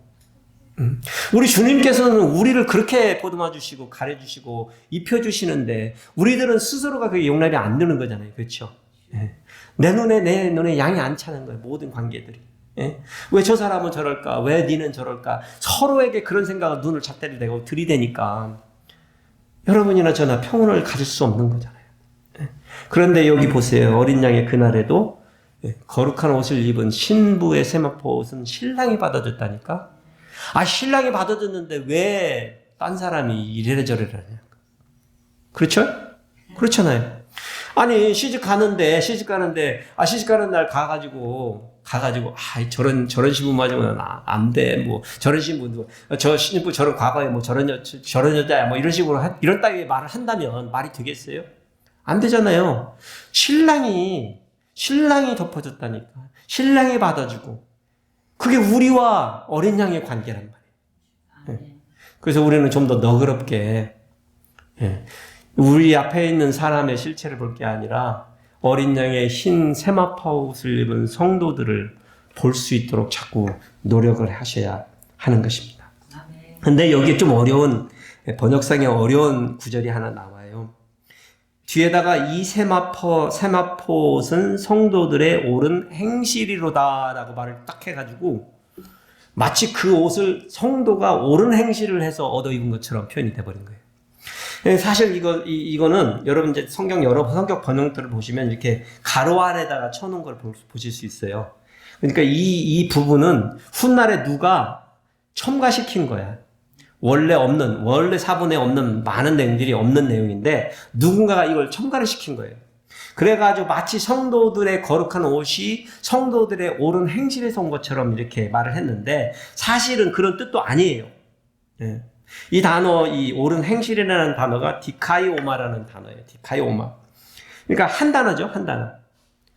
Speaker 1: 우리 주님께서는 우리를 그렇게 보듬어 주시고 가려 주시고 입혀 주시는데 우리들은 스스로가 그게 용납이 안 되는 거잖아요. 그렇죠? 예. 내 눈에 양이 안 차는 거예요. 모든 관계들이. 예? 왜 저 사람은 저럴까? 왜 니는 저럴까? 서로에게 그런 생각을 눈을 잣대를 대고 들이대니까 여러분이나 저나 평온을 가질 수 없는 거잖아요. 예? 그런데 여기 보세요. 어린 양의 그날에도 거룩한 옷을 입은 신부의 세마포 옷은 신랑이 받아줬다니까. 신랑이 받아줬는데 왜 딴 사람이 이래라 저래라 하냐. 그렇죠? 그렇잖아요. 아니, 시집 가는 날 가가지고, 저런 신부 맞으면 안 돼. 뭐, 저런 신부, 저 신부 저런 과거에 뭐 저런 여자야. 뭐 이런 식으로, 이런 따위의 말을 한다면 말이 되겠어요? 안 되잖아요. 신랑이 덮어줬다니까. 신랑이 받아주고. 그게 우리와 어린 양의 관계란 말이에요. 네. 그래서 우리는 좀 더 너그럽게 우리 앞에 있는 사람의 실체를 볼 게 아니라 어린 양의 흰 세마포 옷을 입은 성도들을 볼 수 있도록 자꾸 노력을 하셔야 하는 것입니다. 그런데 여기에 좀 번역상에 어려운 구절이 하나 나와요. 뒤에다가 이 세마포 옷은 성도들의 옳은 행실이로다 라고 말을 딱 해가지고 마치 그 옷을 성도가 옳은 행실을 해서 얻어 입은 것처럼 표현이 돼버린 거예요. 사실 이거는 여러분 이제 여러 성경 번역들을 보시면 이렇게 가로 안에다가 쳐놓은 걸 보실 수 있어요. 그러니까 이 부분은 훗날에 누가 첨가시킨 거야. 원래 사본에 없는 많은 내용들이 없는 내용인데 누군가가 이걸 첨가를 시킨 거예요. 그래가지고 마치 성도들의 거룩한 옷이 성도들의 옳은 행실에서 온 것처럼 이렇게 말을 했는데 사실은 그런 뜻도 아니에요. 예. 이 단어, 이 옳은 행실이라는 단어가 디카이오마라는 단어예요. 디카이오마. 그러니까 한 단어죠, 한 단어.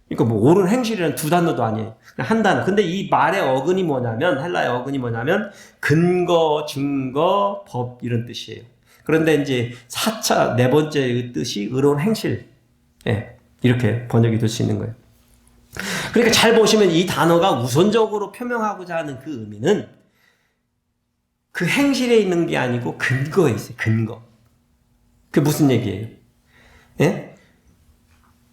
Speaker 1: 그러니까 뭐 옳은 행실이라는 두 단어도 아니에요. 한 단어. 근데 이 말의 어근이 뭐냐면, 헬라의 어근이 뭐냐면, 근거, 증거, 법, 이런 뜻이에요. 그런데 이제 4차, 네 번째 뜻이 의로운 행실. 예, 이렇게 번역이 될 수 있는 거예요. 그러니까 잘 보시면 이 단어가 우선적으로 표명하고자 하는 그 의미는 그 행실에 있는 게 아니고 근거에 있어요, 근거. 그게 무슨 얘기예요? 예?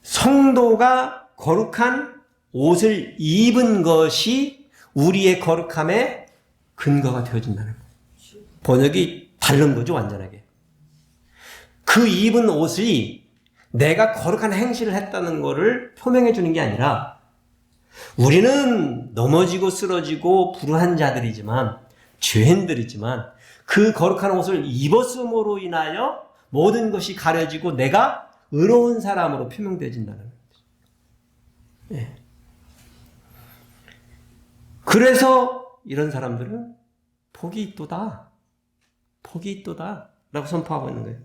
Speaker 1: 성도가 거룩한 옷을 입은 것이 우리의 거룩함의 근거가 되어진다는 거예요. 번역이 다른 거죠, 완전하게. 그 입은 옷이 내가 거룩한 행실을 했다는 것을 표명해 주는 게 아니라 우리는 넘어지고 쓰러지고 불우한 자들이지만 죄인들이지만 그 거룩한 옷을 입었음으로 인하여 모든 것이 가려지고 내가 의로운 사람으로 표명되어진다는 거죠. 예. 그래서 이런 사람들은 복이 있도다. 복이 있도다. 라고 선포하고 있는 거예요.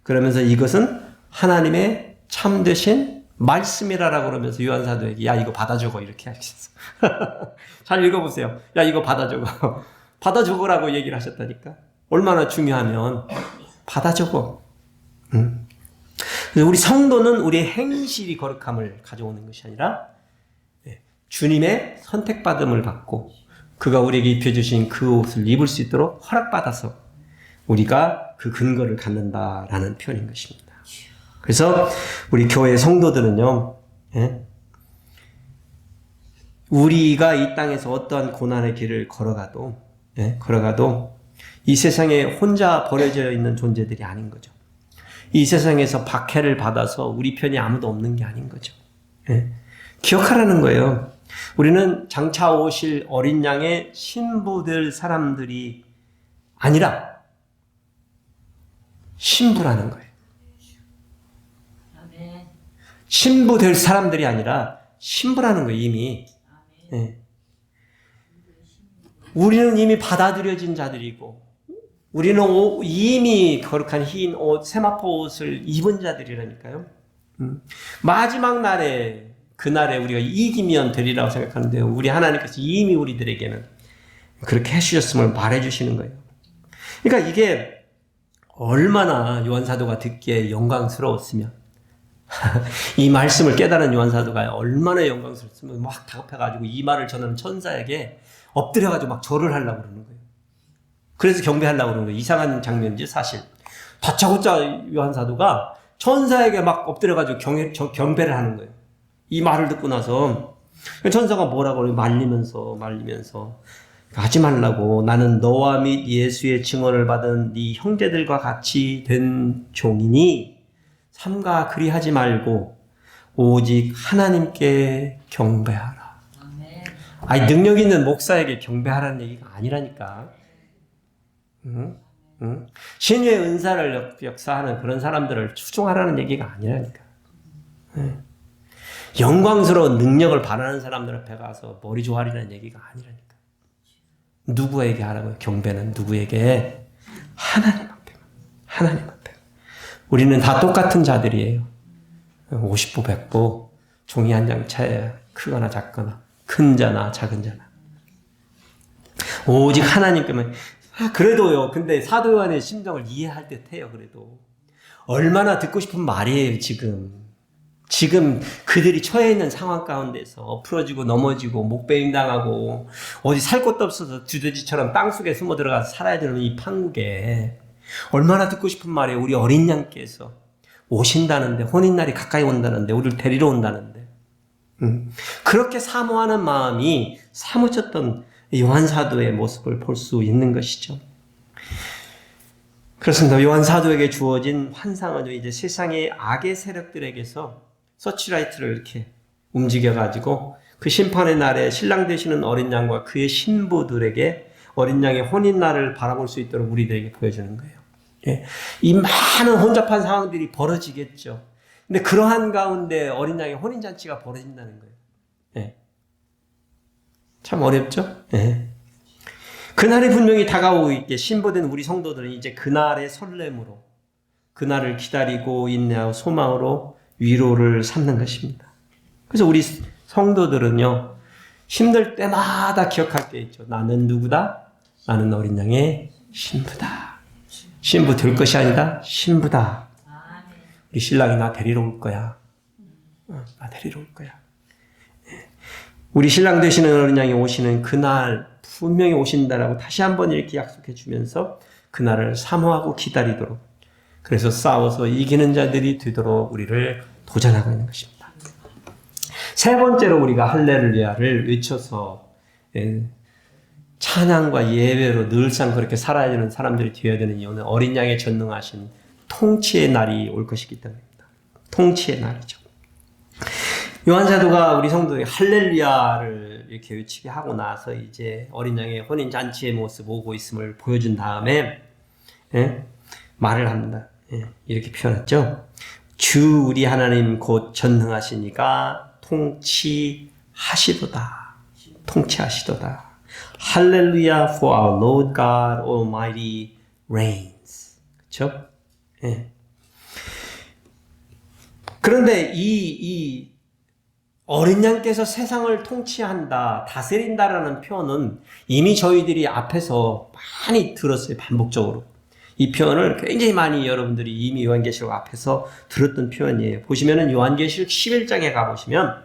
Speaker 1: 그러면서 이것은 하나님의 참되신 말씀이라고 그러면서 요한 사도에게 야 이거 받아 적어 이렇게 하셨어. 잘 읽어보세요. 야 이거 받아 적어. 받아 적으라고 얘기를 하셨다니까. 얼마나 중요하면 받아 적어. 그래서 우리 성도는 우리의 행실이 거룩함을 가져오는 것이 아니라 주님의 선택받음을 받고 그가 우리에게 입혀주신 그 옷을 입을 수 있도록 허락받아서 우리가 그 근거를 갖는다라는 표현인 것입니다. 그래서 우리 교회 성도들은요, 우리가 이 땅에서 어떠한 고난의 길을 걸어가도 이 세상에 혼자 버려져 있는 존재들이 아닌 거죠. 이 세상에서 박해를 받아서 우리 편이 아무도 없는 게 아닌 거죠. 기억하라는 거예요. 우리는 장차 오실 어린 양의 신부될 사람들이 아니라 신부라는 거예요. 신부 될 사람들이 아니라 신부라는 거예요, 이미. 우리는 이미 받아들여진 자들이고, 우리는 이미 거룩한 흰 옷, 세마포 옷을 입은 자들이라니까요. 마지막 날에, 그날에 우리가 이기면 되리라고 생각하는데요. 우리 하나님께서 이미 우리들에게는 그렇게 해주셨음을 말해주시는 거예요. 그러니까 이게 얼마나 요한사도가 듣기에 영광스러웠으면, 이 말씀을 깨달은 요한사도가 얼마나 영광스러웠으면 막 다급해가지고 이 말을 전하는 천사에게 엎드려가지고 막 절을 하려고 그러는 거예요. 그래서 경배하려고 그러는 거예요. 이상한 장면이지 사실. 다짜고짜 요한사도가 천사에게 막 엎드려가지고 경배를 하는 거예요. 이 말을 듣고 나서 천사가 뭐라고 그래요? 말리면서 하지 말라고. 나는 너와 및 예수의 증언을 받은 네 형제들과 같이 된 종이니 삼가 그리하지 말고 오직 하나님께 경배하라. 아니 능력 있는 목사에게 경배하라는 얘기가 아니라니까. 신유의 은사를 역사하는 그런 사람들을 추종하라는 얘기가 아니라니까. 영광스러운 능력을 바라는 사람들 앞에 가서 머리 조아리라는 얘기가 아니라니까. 누구에게 하라고요? 경배는 누구에게? 하나님 앞에. 하나님 앞에. 우리는 다 똑같은 자들이에요. 50보 100보 종이 한 장 차야 크거나 작거나 큰 자나 작은 자나 오직 하나님께만. 그래도요. 근데 사도 요한의 심정을 이해할 듯해요. 그래도 얼마나 듣고 싶은 말이에요. 지금 그들이 처해 있는 상황 가운데서 엎어지고 넘어지고 목베임 당하고 어디 살 곳도 없어서 두더지처럼 땅속에 숨어 들어가서 살아야 되는 이 판국에 얼마나 듣고 싶은 말이에요. 우리 어린 양께서 오신다는데, 혼인날이 가까이 온다는데, 우리를 데리러 온다는데. 그렇게 사모하는 마음이 사무쳤던 요한사도의 모습을 볼 수 있는 것이죠. 그렇습니다. 요한사도에게 주어진 환상은 이제 세상의 악의 세력들에게서 서치라이트를 이렇게 움직여가지고 그 심판의 날에 신랑 되시는 어린 양과 그의 신부들에게 어린 양의 혼인날을 바라볼 수 있도록 우리들에게 보여주는 거예요. 예. 이 많은 혼잡한 상황들이 벌어지겠죠. 근데 그러한 가운데 어린 양의 혼인잔치가 벌어진다는 거예요. 예. 참 어렵죠? 예. 그날이 분명히 다가오고 있게 신부된 우리 성도들은 이제 그날의 설렘으로, 그날을 기다리고 인내하고 소망으로 위로를 삼는 것입니다. 그래서 우리 성도들은요, 힘들 때마다 기억할 게 있죠. 나는 누구다? 나는 어린 양의 신부다. 신부 될 것이 아니다. 신부다. 우리 신랑이 나 데리러 올 거야. 나 데리러 올 거야. 우리 신랑 되시는 어린 양이 오시는 그날 분명히 오신다라고 다시 한번 이렇게 약속해 주면서 그날을 사모하고 기다리도록, 그래서 싸워서 이기는 자들이 되도록 우리를 도전하고 있는 것입니다. 세 번째로 우리가 할렐루야를 외쳐서 찬양과 예배로 늘상 그렇게 살아야 되는 사람들이 되어야 되는 이유는 어린 양의 전능하신 통치의 날이 올 것이기 때문입니다. 통치의 날이죠. 요한 사도가 우리 성도에게 할렐루야를 이렇게 외치게 하고 나서 이제 어린 양의 혼인 잔치의 모습 오고 있음을 보여준 다음에 말을 합니다. 이렇게 표현했죠. 주 우리 하나님 곧 전능하시니까 통치하시도다. 통치하시도다. 할렐루야 for our Lord God Almighty reigns. 그렇죠? 그런데 이 어린 양께서 세상을 통치한다, 다스린다라는 표현은 이미 저희들이 앞에서 많이 들었어요. 반복적으로. 이 표현을 굉장히 많이 여러분들이 이미 요한계시록 앞에서 들었던 표현이에요. 보시면은 요한계시록 11장에 가보시면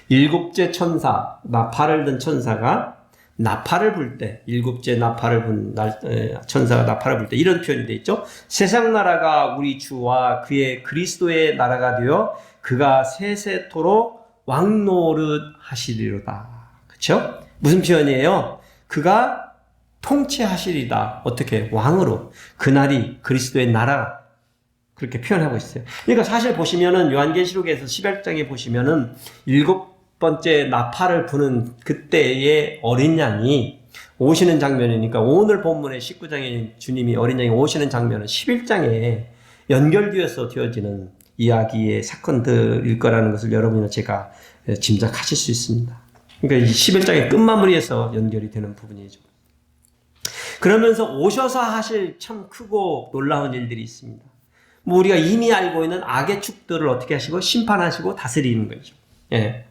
Speaker 1: 일곱째 천사, 나팔을 든 천사가 나팔을 불 때, 일곱째 나팔을 분 천사가 나팔을 불 때 이런 표현이 되어 있죠. 세상 나라가 우리 주와 그의 그리스도의 나라가 되어 그가 세세토록 왕노릇 하시리로다. 그렇죠? 무슨 표현이에요? 그가 통치하시리다. 어떻게? 왕으로. 그날이 그리스도의 나라. 그렇게 표현하고 있어요. 그러니까 사실 보시면은 요한계시록에서 11장에 보시면은 일곱 번째 나팔을 부는 그때의 어린 양이 오시는 장면이니까 오늘 본문의 19장에 주님이 어린 양이 오시는 장면은 11장에 연결되어서 되어지는 이야기의 사건들일 거라는 것을 여러분이나 제가 짐작하실 수 있습니다. 그러니까 이 11장의 끝마무리에서 연결이 되는 부분이죠. 그러면서 오셔서 하실 참 크고 놀라운 일들이 있습니다. 뭐 우리가 이미 알고 있는 악의 축들을 어떻게 하시고 심판하시고 다스리는 거죠. 예.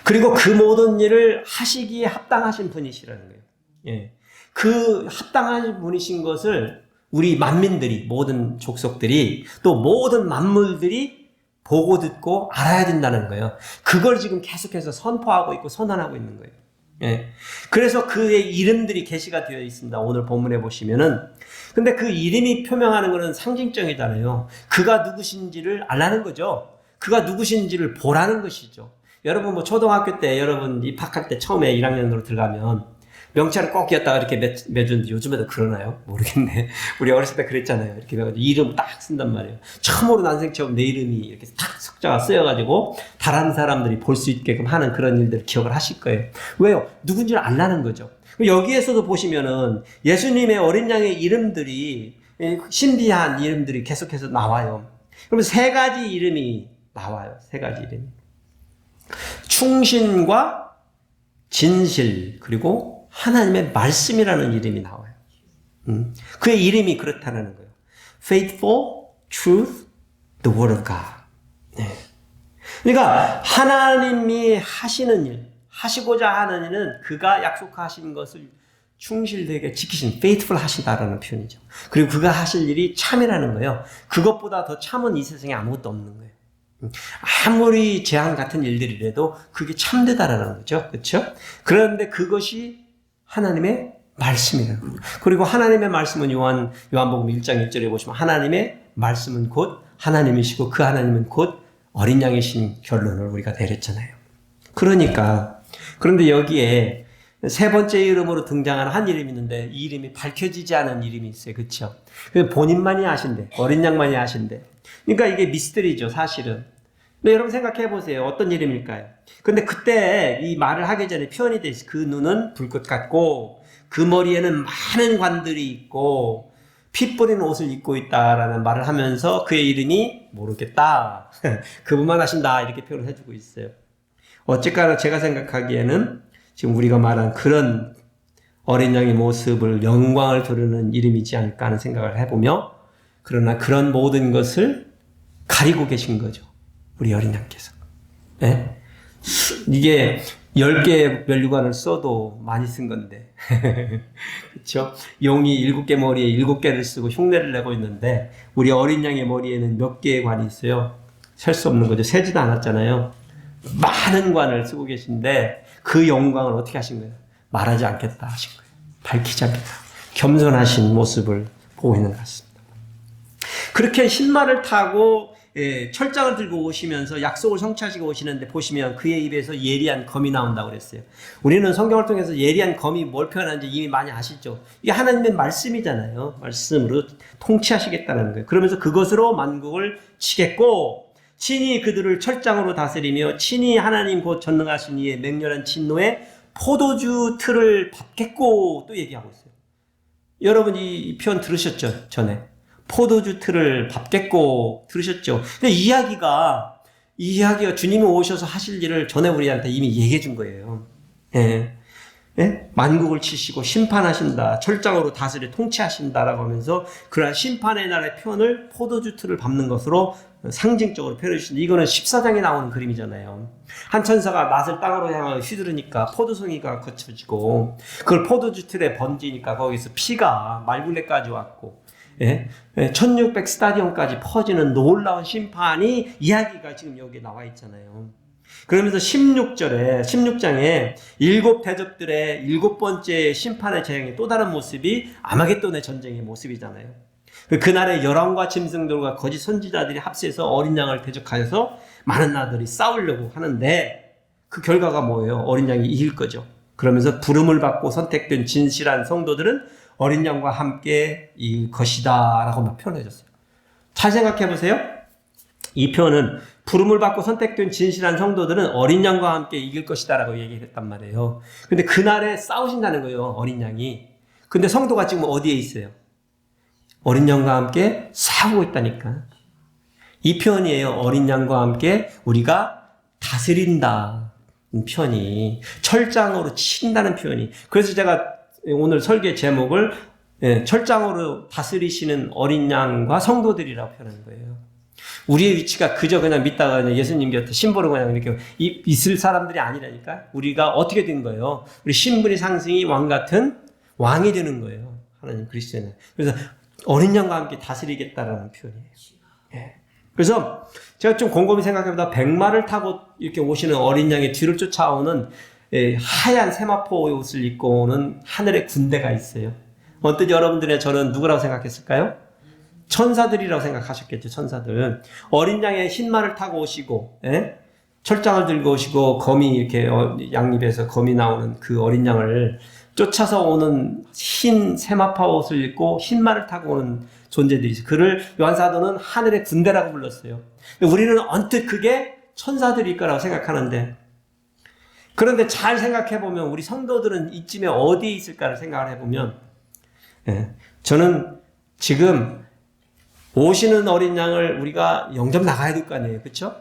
Speaker 1: 그리고 그 모든 일을 하시기에 합당하신 분이시라는 거예요. 예. 그 합당한 분이신 것을 우리 만민들이, 모든 족속들이, 또 모든 만물들이 보고 듣고 알아야 된다는 거예요. 그걸 지금 계속해서 선포하고 있고 선언하고 있는 거예요. 예. 그래서 그의 이름들이 계시가 되어 있습니다. 오늘 본문에 보시면은. 근데 그 이름이 표명하는 것은 상징적이잖아요. 그가 누구신지를 알라는 거죠. 그가 누구신지를 보라는 것이죠. 여러분 뭐 초등학교 때 여러분 입학할 때 처음에 1학년으로 들어가면 명찰을 꼭 였다가 이렇게 매주는데 요즘에도 그러나요? 모르겠네. 우리 어렸을 때 그랬잖아요. 이렇게 해가지고 이름 딱 쓴단 말이에요. 처음으로 난생 처음 내 이름이 이렇게 딱 석자가 쓰여가지고 다른 사람들이 볼 수 있게끔 하는 그런 일들을 기억을 하실 거예요. 왜요? 누군지를 알라는 거죠. 여기에서도 보시면은 예수님의 어린 양의 이름들이 신비한 이름들이 계속해서 나와요. 그러면 세 가지 이름이 나와요. 세 가지 이름이. 충신과 진실 그리고 하나님의 말씀이라는 이름이 나와요. 그의 이름이 그렇다는 거예요. Faithful, truth, the word of God. 네. 그러니까 하나님이 하시는 일, 하시고자 하는 일은 그가 약속하신 것을 충실되게 지키신, faithful 하시다라는 표현이죠. 그리고 그가 하실 일이 참이라는 거예요. 그것보다 더 참은 이 세상에 아무것도 없는 거예요. 아무리 재앙 같은 일들이라도 그게 참되다라는 거죠. 그렇죠? 그런데 그것이 하나님의 말씀이라는 거예요. 그리고 하나님의 말씀은 요한복음 1장 1절에 보시면 하나님의 말씀은 곧 하나님이시고 그 하나님은 곧 어린 양이신 결론을 우리가 내렸잖아요. 그런데 여기에 세 번째 이름으로 등장하는 한 이름이 있는데 이 이름이 밝혀지지 않은 이름이 있어요. 그렇죠? 본인만이 아신대. 어린 양만이 아신대. 그러니까 이게 미스터리죠, 사실은. 근데 여러분 생각해 보세요. 어떤 이름일까요? 근데 그때 이 말을 하기 전에 표현이 돼 있어요. 그 눈은 불꽃 같고 그 머리에는 많은 관들이 있고 피 뿌린 옷을 입고 있다라는 말을 하면서 그의 이름이 모르겠다. 그분만 하신다. 이렇게 표현을 해주고 있어요. 어쨌거나 제가 생각하기에는 지금 우리가 말한 그런 어린 양의 모습을 영광을 드러내는 이름이지 않을까 하는 생각을 해보며 그러나 그런 모든 것을 가리고 계신 거죠. 우리 어린 양께서. 네? 이게 10개의 면류관을 써도 많이 쓴 건데. 그렇죠? 용이 7개 머리에 7개를 쓰고 흉내를 내고 있는데 우리 어린 양의 머리에는 몇 개의 관이 있어요? 셀 수 없는 거죠. 세지도 않았잖아요. 많은 관을 쓰고 계신데 그 영광을 어떻게 하신 거예요? 말하지 않겠다 하신 거예요. 밝히지 않겠다. 겸손하신 모습을 보고 있는 것 같습니다. 그렇게 흰말을 타고 철장을 들고 오시면서 약속을 성취하시고 오시는데 보시면 그의 입에서 예리한 검이 나온다고 그랬어요. 우리는 성경을 통해서 예리한 검이 뭘 표현하는지 이미 많이 아시죠? 이게 하나님의 말씀이잖아요. 말씀으로 통치하시겠다는 거예요. 그러면서 그것으로 만국을 치겠고 친히 그들을 철장으로 다스리며 친히 하나님 곧 전능하신 이의 맹렬한 진노에 포도주 틀을 밟겠고 또 얘기하고 있어요. 여러분 이 표현 들으셨죠? 전에. 포도주 틀을 밟겠고 들으셨죠? 근데 이야기가 주님이 오셔서 하실 일을 전에 우리한테 이미 얘기해 준 거예요. 예. 예? 만국을 치시고 심판하신다. 철장으로 다스려 통치하신다라고 하면서 그러한 심판의 날의 표현을 포도주 틀을 밟는 것으로 상징적으로 표현해 주신다. 이거는 14장에 나오는 그림이잖아요. 한 천사가 낫을 땅으로 향하여 휘두르니까 포도송이가 거쳐지고 그걸 포도주 틀에 번지니까 거기서 피가 말굴레까지 왔고 1600 스타디움까지 퍼지는 놀라운 심판이 이야기가 지금 여기 나와 있잖아요. 그러면서 16장에 7 대접들의 7번째 심판의 재앙의 또 다른 모습이 아마겟돈의 전쟁의 모습이잖아요. 그날에 열왕과 짐승들과 거짓 선지자들이 합세해서 어린 양을 대적하여서 많은 나라들이 싸우려고 하는데 그 결과가 뭐예요? 어린 양이 이길 거죠. 그러면서 부름을 받고 선택된 진실한 성도들은 어린 양과 함께 이길 것이다 라고 막 표현해 줬어요. 잘 생각해 보세요. 이 표현은 부름을 받고 선택된 진실한 성도들은 어린 양과 함께 이길 것이다 라고 얘기했단 말이에요. 근데 그날에 싸우신다는 거예요. 어린 양이. 근데 성도가 지금 어디에 있어요? 어린 양과 함께 싸우고 있다니까. 이 표현이에요. 어린 양과 함께 우리가 다스린다 표현이. 철장으로 친다는 표현이. 그래서 제가 오늘 설계 제목을 철장으로 다스리시는 어린 양과 성도들이라고 표현하는 거예요. 우리의 위치가 그저 그냥 믿다가 그냥 예수님 곁에 심부름 그냥 이렇게 있을 사람들이 아니라니까. 우리가 어떻게 된 거예요? 우리 신분이 상승이 왕 같은 왕이 되는 거예요. 하나님 그리스도는. 그래서 어린 양과 함께 다스리겠다라는 표현이에요. 예. 그래서 제가 좀 곰곰이 생각해보다 백마를 타고 이렇게 오시는 어린 양의 뒤를 쫓아오는 하얀 세마포 옷을 입고 오는 하늘의 군대가 있어요. 언뜻 여러분들의 저는 누구라고 생각했을까요? 천사들이라고 생각하셨겠죠. 천사들. 어린 양의 흰 말을 타고 오시고 철장을 들고 오시고 검이 이렇게 양입에서 검이 나오는 그 어린 양을 쫓아서 오는 흰 세마파 옷을 입고 흰 말을 타고 오는 존재들이 있어요. 그를 요한사도는 하늘의 군대라고 불렀어요. 우리는 언뜻 그게 천사들일 거라고 생각하는데 그런데 잘 생각해보면 우리 성도들은 이쯤에 어디에 있을까를 생각을 해보면 저는 지금 오시는 어린 양을 우리가 영접 나가야 될 거 아니에요. 그렇죠?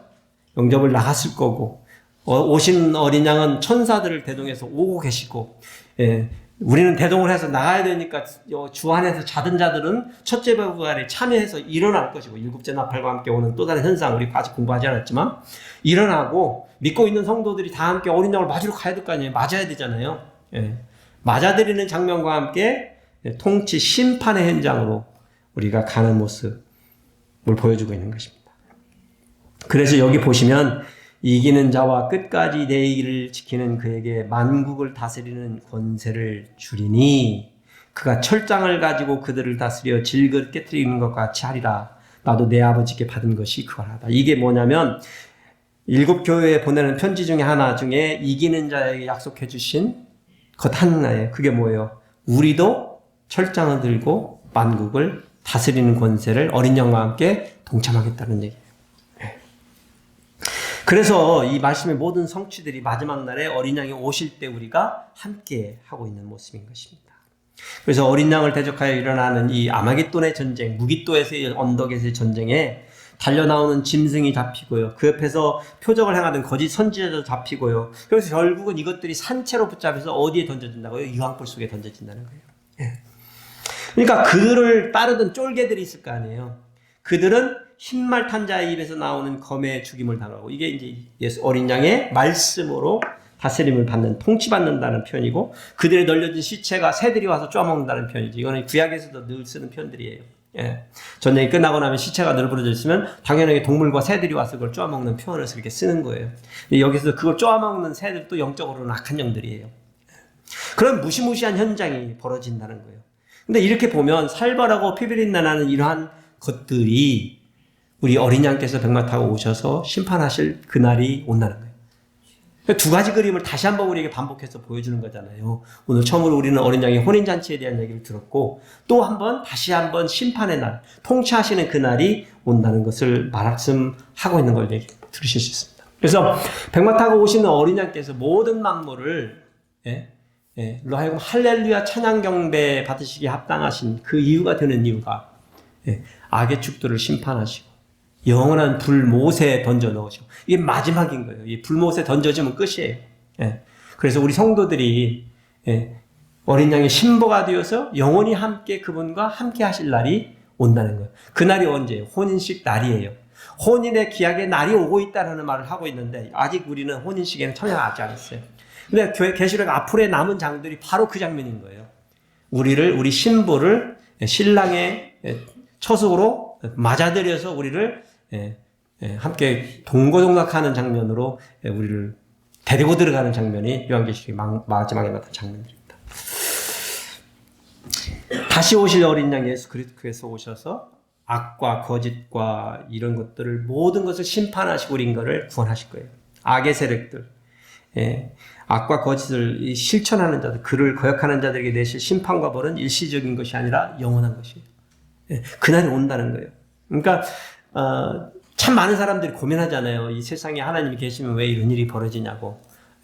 Speaker 1: 영접을 나갔을 거고 오시는 어린 양은 천사들을 대동해서 오고 계시고 우리는 대동을 해서 나가야 되니까 주 안에서 자던 자들은 첫째 부활에 참여해서 일어날 것이고 일곱째 나팔과 함께 오는 또 다른 현상 우리 아직 공부하지 않았지만 일어나고 믿고 있는 성도들이 다 함께 어린 양을 맞으러 가야 될 거 아니에요. 맞아야 되잖아요. 맞아들이는 장면과 함께 통치 심판의 현장으로 우리가 가는 모습을 보여주고 있는 것입니다. 그래서 여기 보시면 이기는 자와 끝까지 내 일을 지키는 그에게 만국을 다스리는 권세를 주리니 그가 철장을 가지고 그들을 다스려 질그릇 깨트리는 것 같이 하리라. 나도 내 아버지께 받은 것이 그거라다. 이게 뭐냐면 7 교회에 보내는 편지 중에 하나 중에 이기는 자에게 약속해 주신 것 하나예요. 그게 뭐예요? 우리도 철장을 들고 만국을 다스리는 권세를 어린 양과 함께 동참하겠다는 얘기예요. 그래서 이 말씀의 모든 성취들이 마지막 날에 어린 양이 오실 때 우리가 함께 하고 있는 모습인 것입니다. 그래서 어린 양을 대적하여 일어나는 이 아마겟돈의 전쟁, 무깃도에서의 언덕에서의 전쟁에 달려나오는 짐승이 잡히고요. 그 옆에서 표적을 행하던 거짓 선지자도 잡히고요. 그래서 결국은 이것들이 산채로 붙잡혀서 어디에 던져진다고요? 유황불 속에 던져진다는 거예요. 그러니까 그들을 따르던 쫄개들이 있을 거 아니에요. 그들은 흰말 탄 자의 입에서 나오는 검의 죽임을 당하고 이게 이제 예수 어린 양의 말씀으로 다스림을 받는 통치받는다는 표현이고 그들의 널려진 시체가 새들이 와서 쪼아먹는다는 표현이죠. 이거는 구약에서도 늘 쓰는 표현들이에요. 전쟁이 끝나고 나면 시체가 널브러져 있으면 당연하게 동물과 새들이 와서 그걸 쪼아먹는 표현을 이렇게 쓰는 거예요. 여기서 그걸 쪼아먹는 새들도 영적으로는 악한 영들이에요. 그런 무시무시한 현장이 벌어진다는 거예요. 근데 이렇게 보면 살벌하고 피비린내 나는 이러한 것들이 우리 어린 양께서 백마 타고 오셔서 심판하실 그날이 온다는 거예요. 두 가지 그림을 다시 한번 우리에게 반복해서 보여주는 거잖아요. 오늘 처음으로 우리는 어린 양의 혼인잔치에 대한 얘기를 들었고, 또 한번 다시 한번 심판의 날, 통치하시는 그날이 온다는 것을 말씀하고 있는 걸 들으실 수 있습니다. 그래서 백마 타고 오시는 어린 양께서 모든 만물을 로 하여금 할렐루야 찬양 경배 받으시기에 합당하신 그 이유가 되는 이유가 악의 축도를 심판하시고 영원한 불못에 던져 넣으시고, 이게 마지막인 거예요. 이 불못에 던져지면 끝이에요. 그래서 우리 성도들이 어린 양의 신부가 되어서 영원히 함께 그분과 함께 하실 날이 온다는 거예요. 그 날이 언제예요? 혼인식 날이에요. 혼인의 기약의 날이 오고 있다는 말을 하고 있는데, 아직 우리는 혼인식에는 참여하지 않았어요. 근데 계시록 앞으로 남은 장들이 바로 그 장면인 거예요. 우리 신부를 신랑의 처속으로 맞아들여서 우리를 함께 동고동락하는 장면으로 우리를 데리고 들어가는 장면이 요한계시록의 마지막에 나타난 장면들입니다. 다시 오실 어린 양 예수 그리스도께서 오셔서 악과 거짓과 이런 것들을 모든 것을 심판하시고 우리 인간을 구원하실 거예요. 악의 세력들, 악과 거짓을 실천하는 자들, 그를 거역하는 자들에게 내실 심판과 벌은 일시적인 것이 아니라 영원한 것이에요. 그날이 온다는 거예요. 그러니까 참 많은 사람들이 고민하잖아요. 이 세상에 하나님이 계시면 왜 이런 일이 벌어지냐고.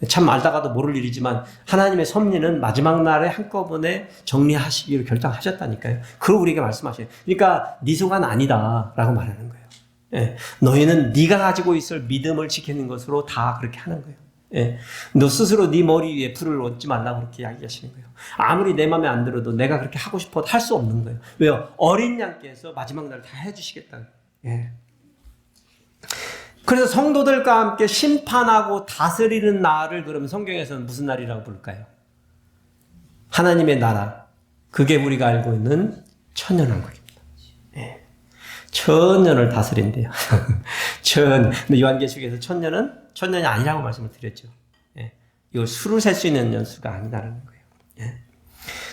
Speaker 1: 참 알다가도 모를 일이지만 하나님의 섭리는 마지막 날에 한꺼번에 정리하시기로 결정하셨다니까요. 그걸 우리에게 말씀하셔요. 그러니까 네 소관 아니다 라고 말하는 거예요. 너희는 네가 가지고 있을 믿음을 지키는 것으로 다 그렇게 하는 거예요. 너 스스로 네 머리 위에 풀을 얹지 말라고 그렇게 이야기하시는 거예요. 아무리 내 마음에 안 들어도 내가 그렇게 하고 싶어도 할 수 없는 거예요. 왜요? 어린 양께서 마지막 날 다 해주시겠다. 그래서 성도들과 함께 심판하고 다스리는 날을 그러면 성경에서는 무슨 날이라고 부를까요? 하나님의 나라. 그게 우리가 알고 있는 천년왕국입니다. 천년을 다스린대요. 근데 요한계시록에서 천년이 아니라고 말씀을 드렸죠. 이걸 수를 셀 수 있는 연수가 아니라는 거예요.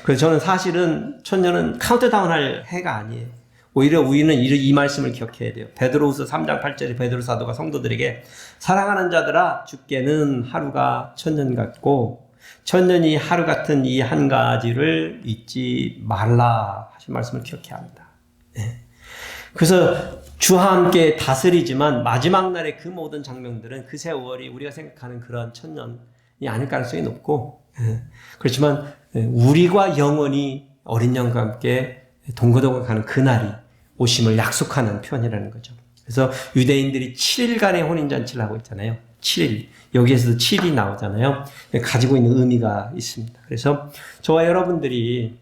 Speaker 1: 그래서 저는 사실은 천년은 카운트다운 할 해가 아니에요. 오히려 우리는 이 말씀을 기억해야 돼요. 베드로후서 3장 8절에 베드로 사도가 성도들에게 사랑하는 자들아 주께는 하루가 천년 같고 천년이 하루 같은 이 한 가지를 잊지 말라 하신 말씀을 기억해야 합니다. 그래서 주와 함께 다스리지만 마지막 날의 그 모든 장면들은 그 세월이 우리가 생각하는 그런 천년이 아닐 가능성이 높고, 그렇지만 우리가 영원히 어린 양과 함께 동거동거하는 그날이 오심을 약속하는 표현이라는 거죠. 그래서 유대인들이 7일간의 혼인잔치를 하고 있잖아요. 7일. 여기에서도 7일이 나오잖아요. 가지고 있는 의미가 있습니다. 그래서 저와 여러분들이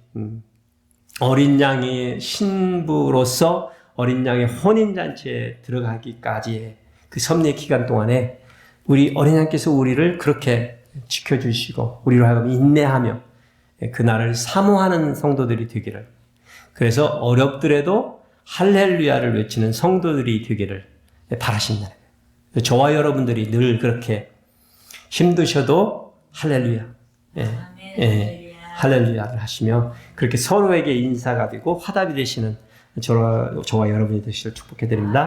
Speaker 1: 어린 양의 신부로서 어린 양의 혼인잔치에 들어가기까지의 그 섭리의 기간 동안에 우리 어린 양께서 우리를 그렇게 지켜주시고 우리로 하여금 인내하며 그날을 사모하는 성도들이 되기를, 그래서 어렵더라도 할렐루야를 외치는 성도들이 되기를 바라십니다. 저와 여러분들이 늘 그렇게 힘드셔도 할렐루야, 할렐루야를 하시며 그렇게 서로에게 인사가 되고 화답이 되시는 저와 여러분이 되시길 축복해 드립니다.